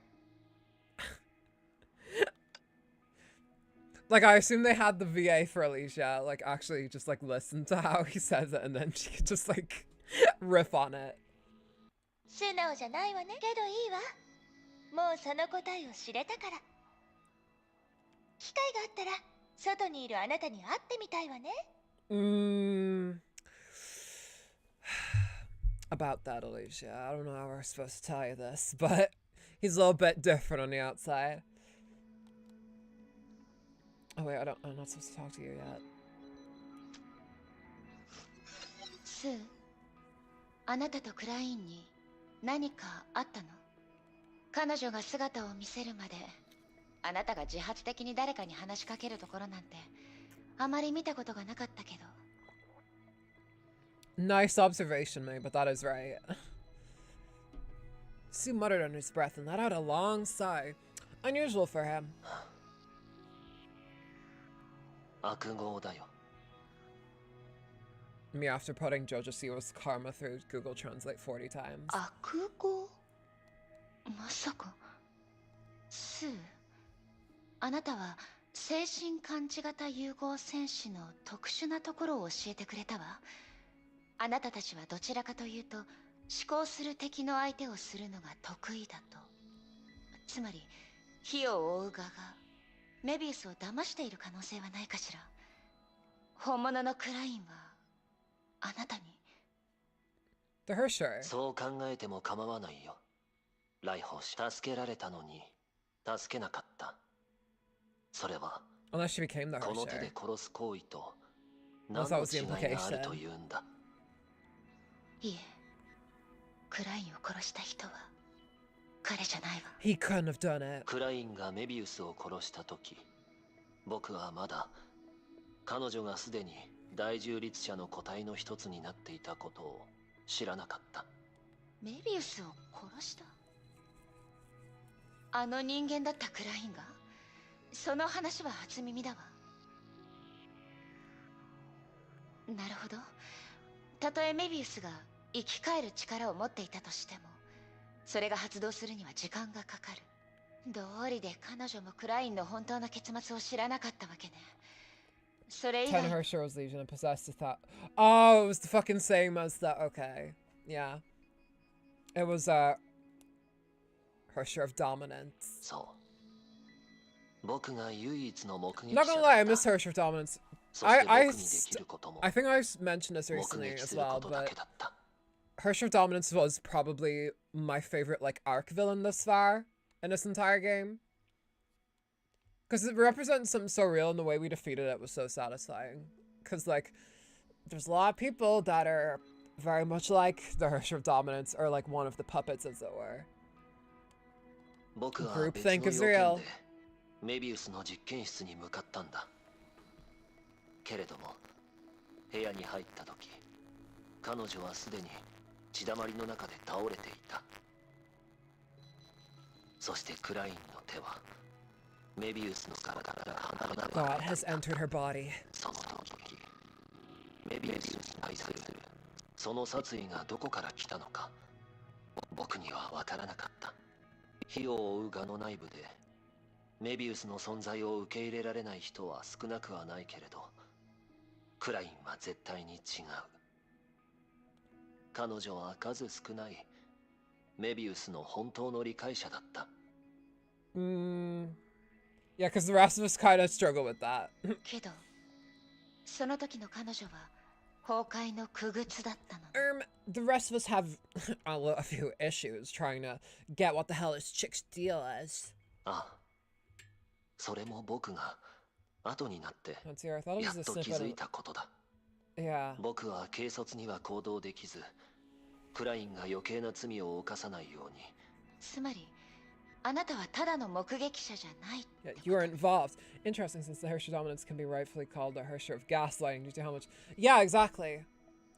Like, I assume they had the VA for Alicia, like, actually just, like, listen to how he says it, and then she could just, like, riff on it. 素直じゃないわね。けどいいわ。もうその答えを知れたから。機会があったら、外にいるあなたに会ってみたいわね。About that, Alicia. I don't know how we're supposed to tell you this, but he's a little bit different on the outside. Oh wait, I'm not supposed to talk to you yet. スー、あなたとクラインに何かあったの？彼女が姿を見せるまで、あなたが自発的に誰かに話しかけるところなんてあまり見たことがなかったけど。Nice observation, mate, but that is right. Sue muttered under his breath and let out a long sigh. Unusual for him. 悪号だよ。 Me after putting Jojo Siwa's karma through Google Translate 40 times. 悪語？まさか。スー、あなたは精神感知型融合戦士の特殊なところを教えてくれたわ。あなたたちはどちらかというと思考する敵の相手をするのが得意だと。つまり火を追う側がメビウスを騙している可能性はないかしら。本物のクラインはあなたに。 The Hersher. そう考えても構わないよ。来訪し助けられたのに助けなかった。それは Unless she became the この手で Hersher. 殺す行為と Well, 何 that の was the 違いがある implication. というんだ。いえ、クラインを殺した人は彼じゃないわ。 He couldn't have done it. クラインがメビウスを殺した時、僕はまだ彼女がすでに大中立者の個体の一つになっていたことを知らなかった。メビウスを殺した？あの人間だったクラインが？その話は初耳だわ。なるほど。たとえメビウスが生き返る力を持っていたとしても、それが発動するには時間がかかる。どうりで彼女もクラインの本当の結末を知らなかったわけね。それ以 Ten 外 Hersher's Legion and possessed a thought. Oh, it was the fucking same as that. Okay. Yeah. It was, Hersher of Dominance. そう。僕が唯一の目撃 Not 者 gonna だ lie, I っ miss た。 Hersher of Dominance. そして I 僕にできることも think I mentioned this 目 recently 撃 as するこ well, とだ but けだった。 Hersher of Dominance was probably my favorite, like, arc villain thus far in this entire game. Because it represents something so real, and the way we defeated it was so satisfying. Because, like, there's a lot of people that are very much like the Hersher of Dominance, or like one of the puppets, as it were. 僕は Group 別 think の is 要件 real. でメビウスの実験室に向かったんだ。けれども部屋に入った時、彼女はすでに血だまりの中で倒れていた。そしてクラインの手はメビウスの体から離れ God has entered her body. その時、メビウスに対するその殺意がどこから来たのか、僕には分からなかった。火を追う蛾の内部でメビウスの存在を受け入れられない人は少なくはないけれど、クラインは絶対に違う。彼女は数少ないメビウスの本当の理解者だった。Yeah, because the rest of us kind of struggle with that. けどその時の彼女は崩壊の傀儡だったの。The rest of us have a few issues trying to get what the hell this chick's deal is. ああ、それも僕が後になってや Let's see, I thought it っ was a と気 snippet づい of... たことだ。 Yeah. 僕は軽率には行動できず、クラインが余計な罪を犯さないように。つまりあなたはただの目撃者じゃないって Yeah, こと。 you are involved. Interesting, since the Hersher dominance can be rightfully called a Hersher of gaslighting due to how much... Yeah, exactly.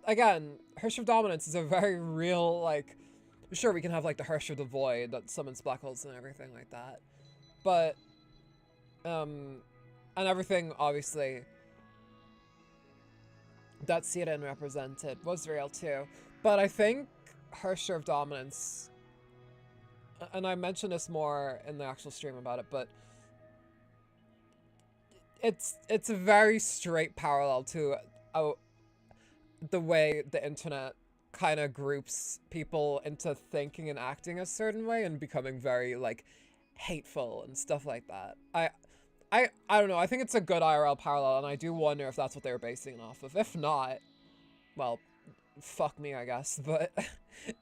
Again, Hersher of dominance is a very real, like... Sure, we can have, like, the Hersher of the void that summons black holes and everything like that. But, and everything, obviously, that Siren represented was real, too. But I think Hersher of dominance... And I mentioned this more in the actual stream about it, but it's a very straight parallel to the way the internet kind of groups people into thinking and acting a certain way and becoming very like hateful and stuff like that. I don't know. I think it's a good IRL parallel, and I do wonder if that's what they were basing it off of. If not, well, fuck me, I guess. But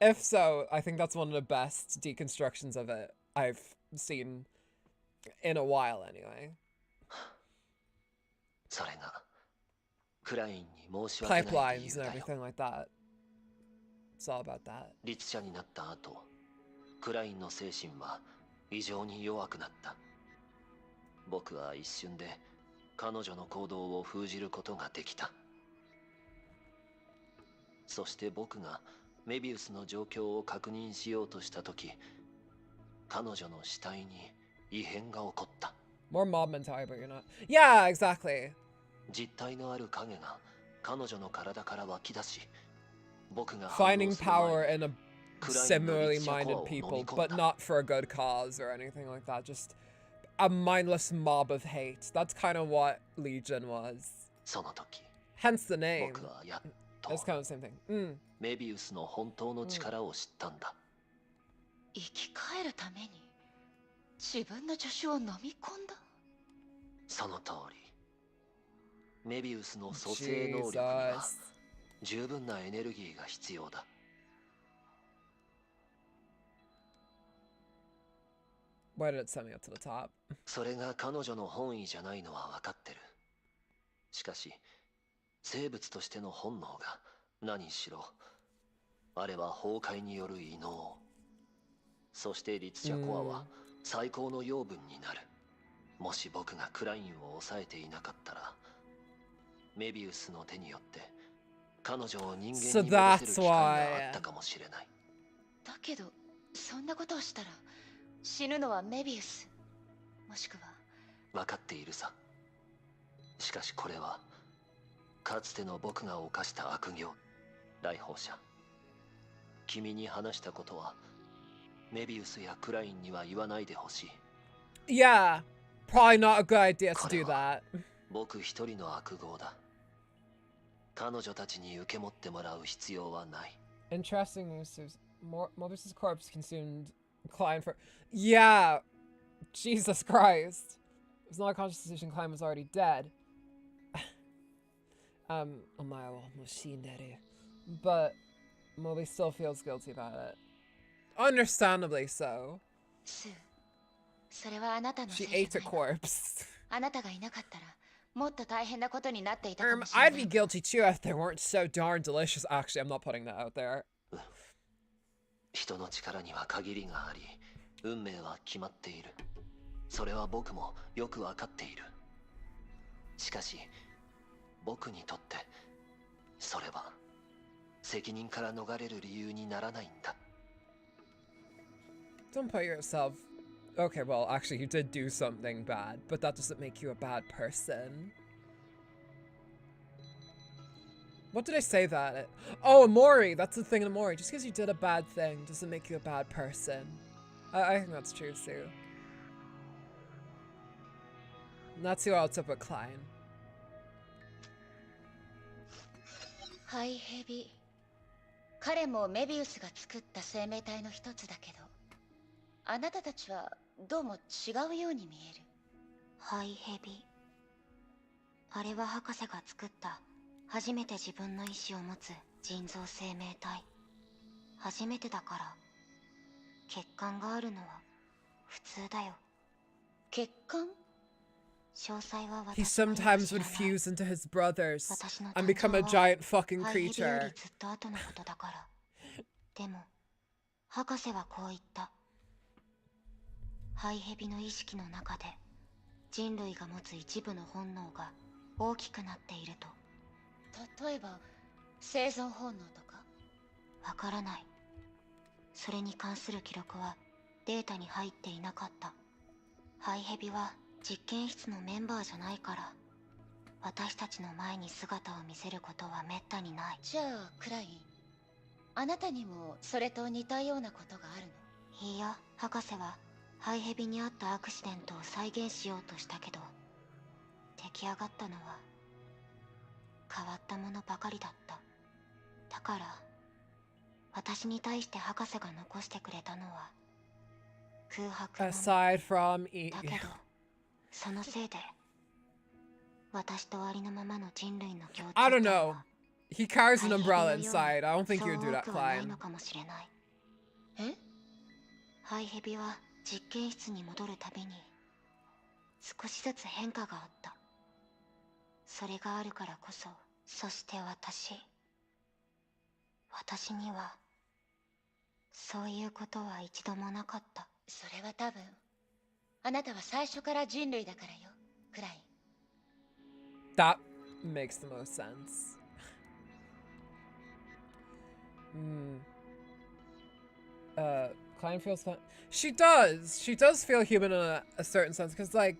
if so, I think that's one of the best deconstructions of it I've seen in a while, anyway. それがクラインに申し訳ない理 Pipelines 由 and だよ。 everything like that. It's all about that. 律者になった後、クラインの精神は異常に弱くなった。僕は一瞬で彼女の行動を封じることができた。そして僕がメビウスの状況を確認しようとした時、彼女の死体に異変が起こった。 More mob mentality, but you're not. Yeah, exactly. 実体のある影が彼女の体から湧き出し、僕が Finding power in a similarly minded people, but not for a good cause or anything like that. Just a mindless mob of hate. That's kind of what Legion was. その時、 Hence the name. 僕はやっと It's kind of the same thing. メビウスの本当の力を知ったんだ。生き返るために自分の助手を飲み込んだ。その通り。メビウスの蘇生能力には十分なエネルギーが必要だ。Why did it send me up to the top? それが彼女の本意じゃないのは分かってる。しかし、生物としての本能が何しろ、あれは崩壊による異能。そして律者コアは最高の養分になる。もし僕がクラインを抑えていなかったら、メビウスの手によって彼女を人間に戻せる機会があったかもしれない。だけどそんなことをしたら死ぬのはメビウス、もしくは。分かっているさ。しかしこれはかつての僕が犯した悪行。来訪者、君に話したことはメビウスやクラインには言わないでほしい。Yeah, probably not a good idea to do that. 僕一人の悪行だ。彼女たちに受け持ってもらう必要はない。 Interesting news. Mobius's corpse consumed Klein for... Yeah! Jesus Christ. It was not a conscious decision. Klein was already dead. But Moby still feels guilty about it. Understandably so. それはあなたのせ She い ate じ a ゃない。 corpse. あなたがいなかったらもっと大変なことになっていたかもしれな I'd い。 be guilty too if they weren't so darn delicious. Actually, I'm not putting that out there. 人の力には限りがあり、運命は決まっている。それは僕もよくわかっている。しかし、僕にとってそれは責任から逃れる理由にならないんだ。 Don't put yourself... Okay, well, actually, you did do something bad, but that doesn't make you a bad person. What did I say that? Oh, Amori! That's the thing in Amori. Just because you did a bad thing doesn't make you a bad person. I think that's true, too. Let's see what else up with Klein. ハイヘビ。彼もメビウスが作った生命体の一つだけど、あなたたちはどうも違うように見える。ハイヘビ。あれは博士が作った初めて自分の意志を持つ人造生命体。初めてだから血管があるのは普通だよ。血管？ He sometimes would fuse into his brothers and become a giant fucking creature. ずっと後のことだから。でも博士はこう言った。ハイヘビの意識の中で人類が持つ一部の本能が大きくなっていると。例えば生存本能とか？わからない。それに関する記録はデータに入っていなかった。ハイヘビは実験室のメンバーじゃないから、私たちの前に姿を見せることはめったにない。じゃあクライン、あなたにもそれと似たようなことがあるの？いいや、博士はハイヘビにあったアクシデントを再現しようとしたけど、出来上がったのは変わったものばかりだった。だから私に対して博士が残してくれたのは空白の Aside from だけど、そのせいで私とありのままの人類の共通 I don't 点 know. は He carries an umbrella inside. I don't think そう you would do 多 that, くはない Klein. のかもしれない。え？ハイヘビは実験室に戻るたびに少しずつ変化があった。それがあるからこそ、そして私にはそういうことは一度もなかった。それは多分あなたは最初から人類だからよ、クライン。That makes the most sense. Klein feels fun. She does. She does feel human in a certain sense, because, like,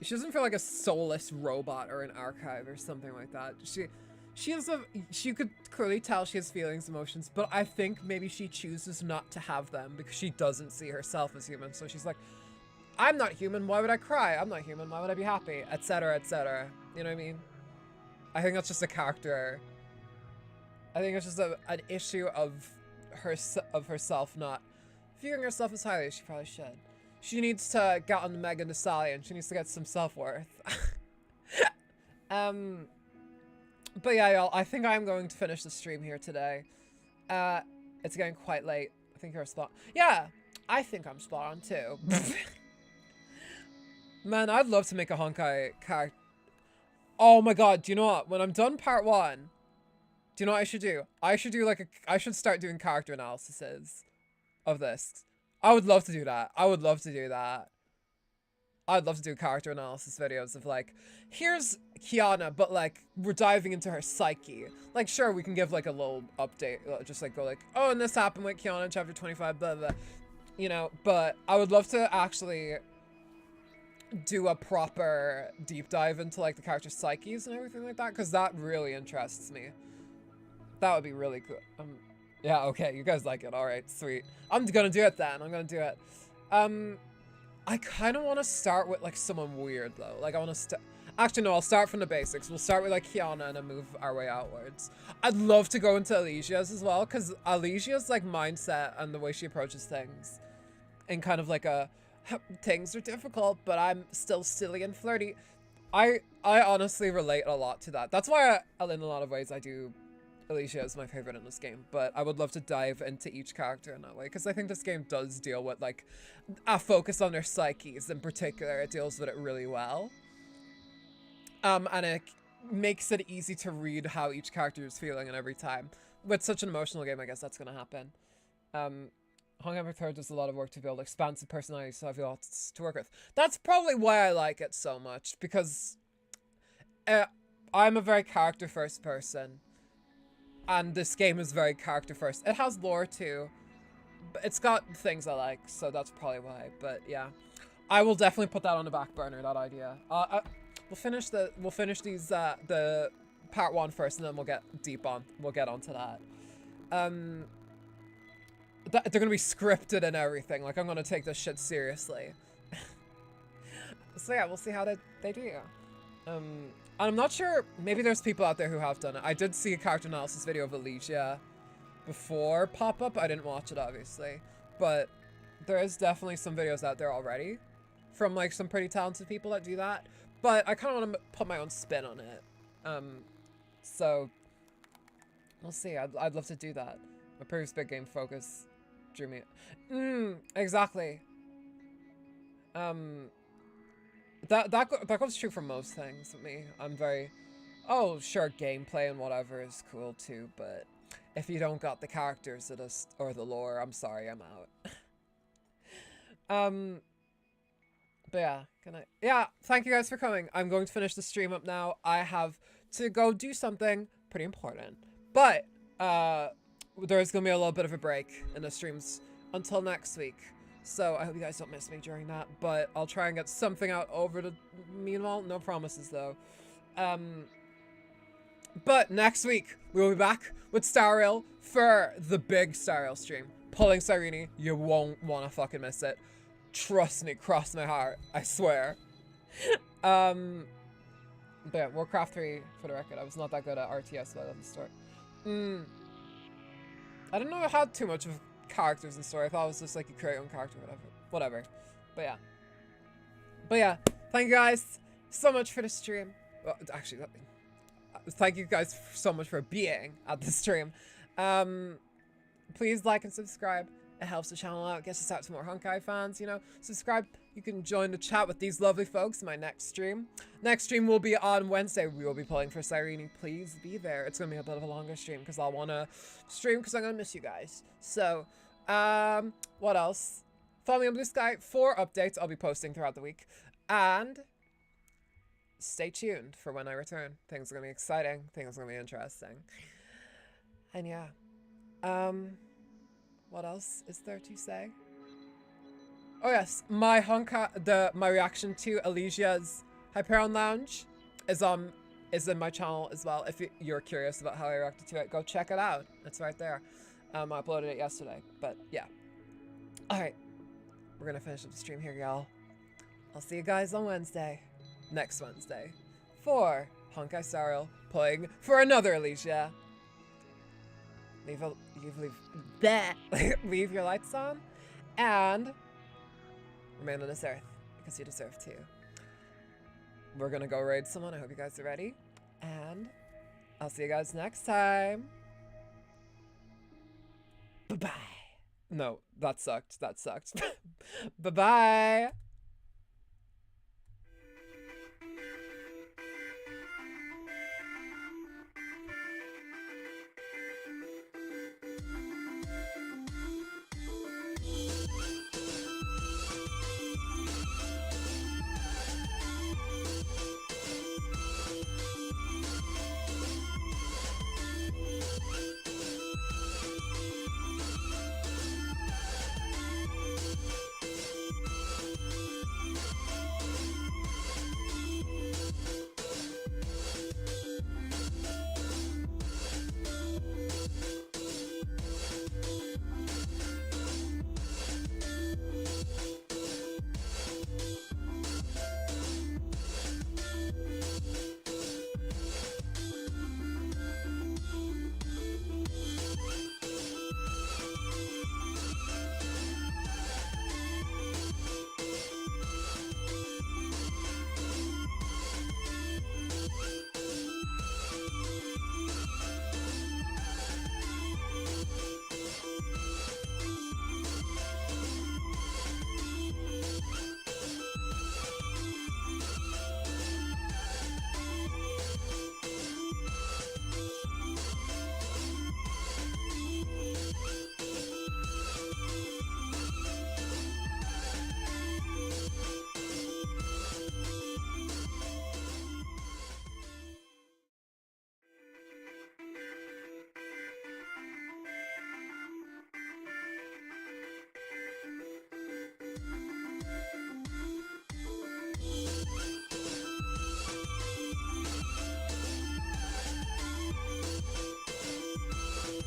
she doesn't feel like a soulless robot or an archive or something like that. She has she could clearly tell she has feelings, emotions, but I think maybe she chooses not to have them because she doesn't see herself as human. So she's like, I'm not human, why would I cry? I'm not human, why would I be happy? Etc, etc. You know what I mean? I think that's just a character. I think it's just an issue of herself not viewing herself as highly as she probably should. She needs to get on Megan Thee Stallion. She needs to get some self-worth. But yeah, y'all, I think I'm going to finish the stream here today. It's getting quite late. I think you're spot. Yeah, I think I'm spot on too. Man, I'd love to make a Honkai character. Oh my god, do you know what? When I'm done part 1, do you know what I should do? I should start doing character analyses of this. I would love to do that. I would love to do that. I'd love to do character analysis videos of, like, here's Kiana, but, like, we're diving into her psyche. Like, sure, we can give, like, a little update. Just, like, go, like, oh, and this happened with Kiana in chapter 25, blah, blah, blah. You know, but I would love to actually do a proper deep dive into, like, the character's psyches and everything like that, because that really interests me. That would be really cool. Yeah, okay, you guys like it. All right, sweet. I'm gonna do it then. I'm gonna do it. I kind of want to start with, like, someone weird, though. Like, I want to actually, no, I'll start from the basics. We'll start with, like, Kiana and then move our way outwards. I'd love to go into Alesia's as well, because Alesia's, like, mindset and the way she approaches things and kind of like things are difficult, but I'm still silly and flirty. I honestly relate a lot to that. That's why in a lot of ways I do Alesia is my favorite in this game, but I would love to dive into each character in that way, because I think this game does deal with, like, a focus on their psyches in particular. It deals with it really well. And it makes it easy to read how each character is feeling and every time. With such an emotional game, I guess that's going to happen. Honkai 3 does a lot of work to build expansive personalities, so I feel lots to work with. That's probably why I like it so much, because I'm a very character-first person. And this game is very character-first. It has lore, too. But it's got things I like, so that's probably why. But, yeah. I will definitely put that on the back burner, that idea. We'll finish these, the part 1 first, and then we'll get onto that. They're gonna be scripted and everything. Like, I'm gonna take this shit seriously. So yeah, we'll see how they do. I'm not sure, maybe there's people out there who have done it. I did see a character analysis video of Alicia before pop up. I didn't watch it, obviously, but there is definitely some videos out there already from like some pretty talented people that do that. But I kind of want to put my own spin on it. So we'll see. I'd love to do that. My previous big game focus drew me. Exactly. That goes true for most things with me. I'm very, oh sure, gameplay and whatever is cool too, but if you don't got the characters or the lore, I'm sorry, I'm out. But yeah, yeah, thank you guys for coming. I'm going to finish the stream up now. I have to go do something pretty important, but there's gonna be a little bit of a break in the streams until next week. So I hope you guys don't miss me during that, but I'll try and get something out over the meanwhile. No promises though. But next week we'll be back with Star Rail for the big Star Rail stream. Pulling Cyrene, you won't want to fucking miss it. Trust me, cross my heart, I swear. But yeah, Warcraft 3, for the record, I was not that good at RTS at the start. I didn't know I had too much of characters in story. I thought it was just like you create your own character, whatever. But yeah, thank you guys so much for the stream. Well, actually, thank you guys so much for being at the stream. Please like and subscribe. It helps the channel out, gets us out to more Honkai fans, you know. Subscribe. You can join the chat with these lovely folks in my next stream. Next stream will be on Wednesday. We will be playing for Cyrene. Please be there. It's going to be a bit of a longer stream because I'll want to stream because I'm going to miss you guys. So, what else? Follow me on Blue Sky for updates I'll be posting throughout the week. And stay tuned for when I return. Things are going to be exciting. Things are going to be interesting. And yeah. What else is there to say? Oh yes, my my reaction to Alicia's Hyperion Lounge is in my channel as well. If you're curious about how I reacted to it, go check it out. It's right there. I uploaded it yesterday, but yeah. All right, we're gonna finish up the stream here, y'all. I'll see you guys on Wednesday, next Wednesday, for Honkai Star Rail, playing for another Alicia. Leave your lights on and remain on this earth because you deserve to. We're gonna go raid someone. I hope you guys are ready, and I'll see you guys next time. Bye bye. No, that sucked. Bye bye.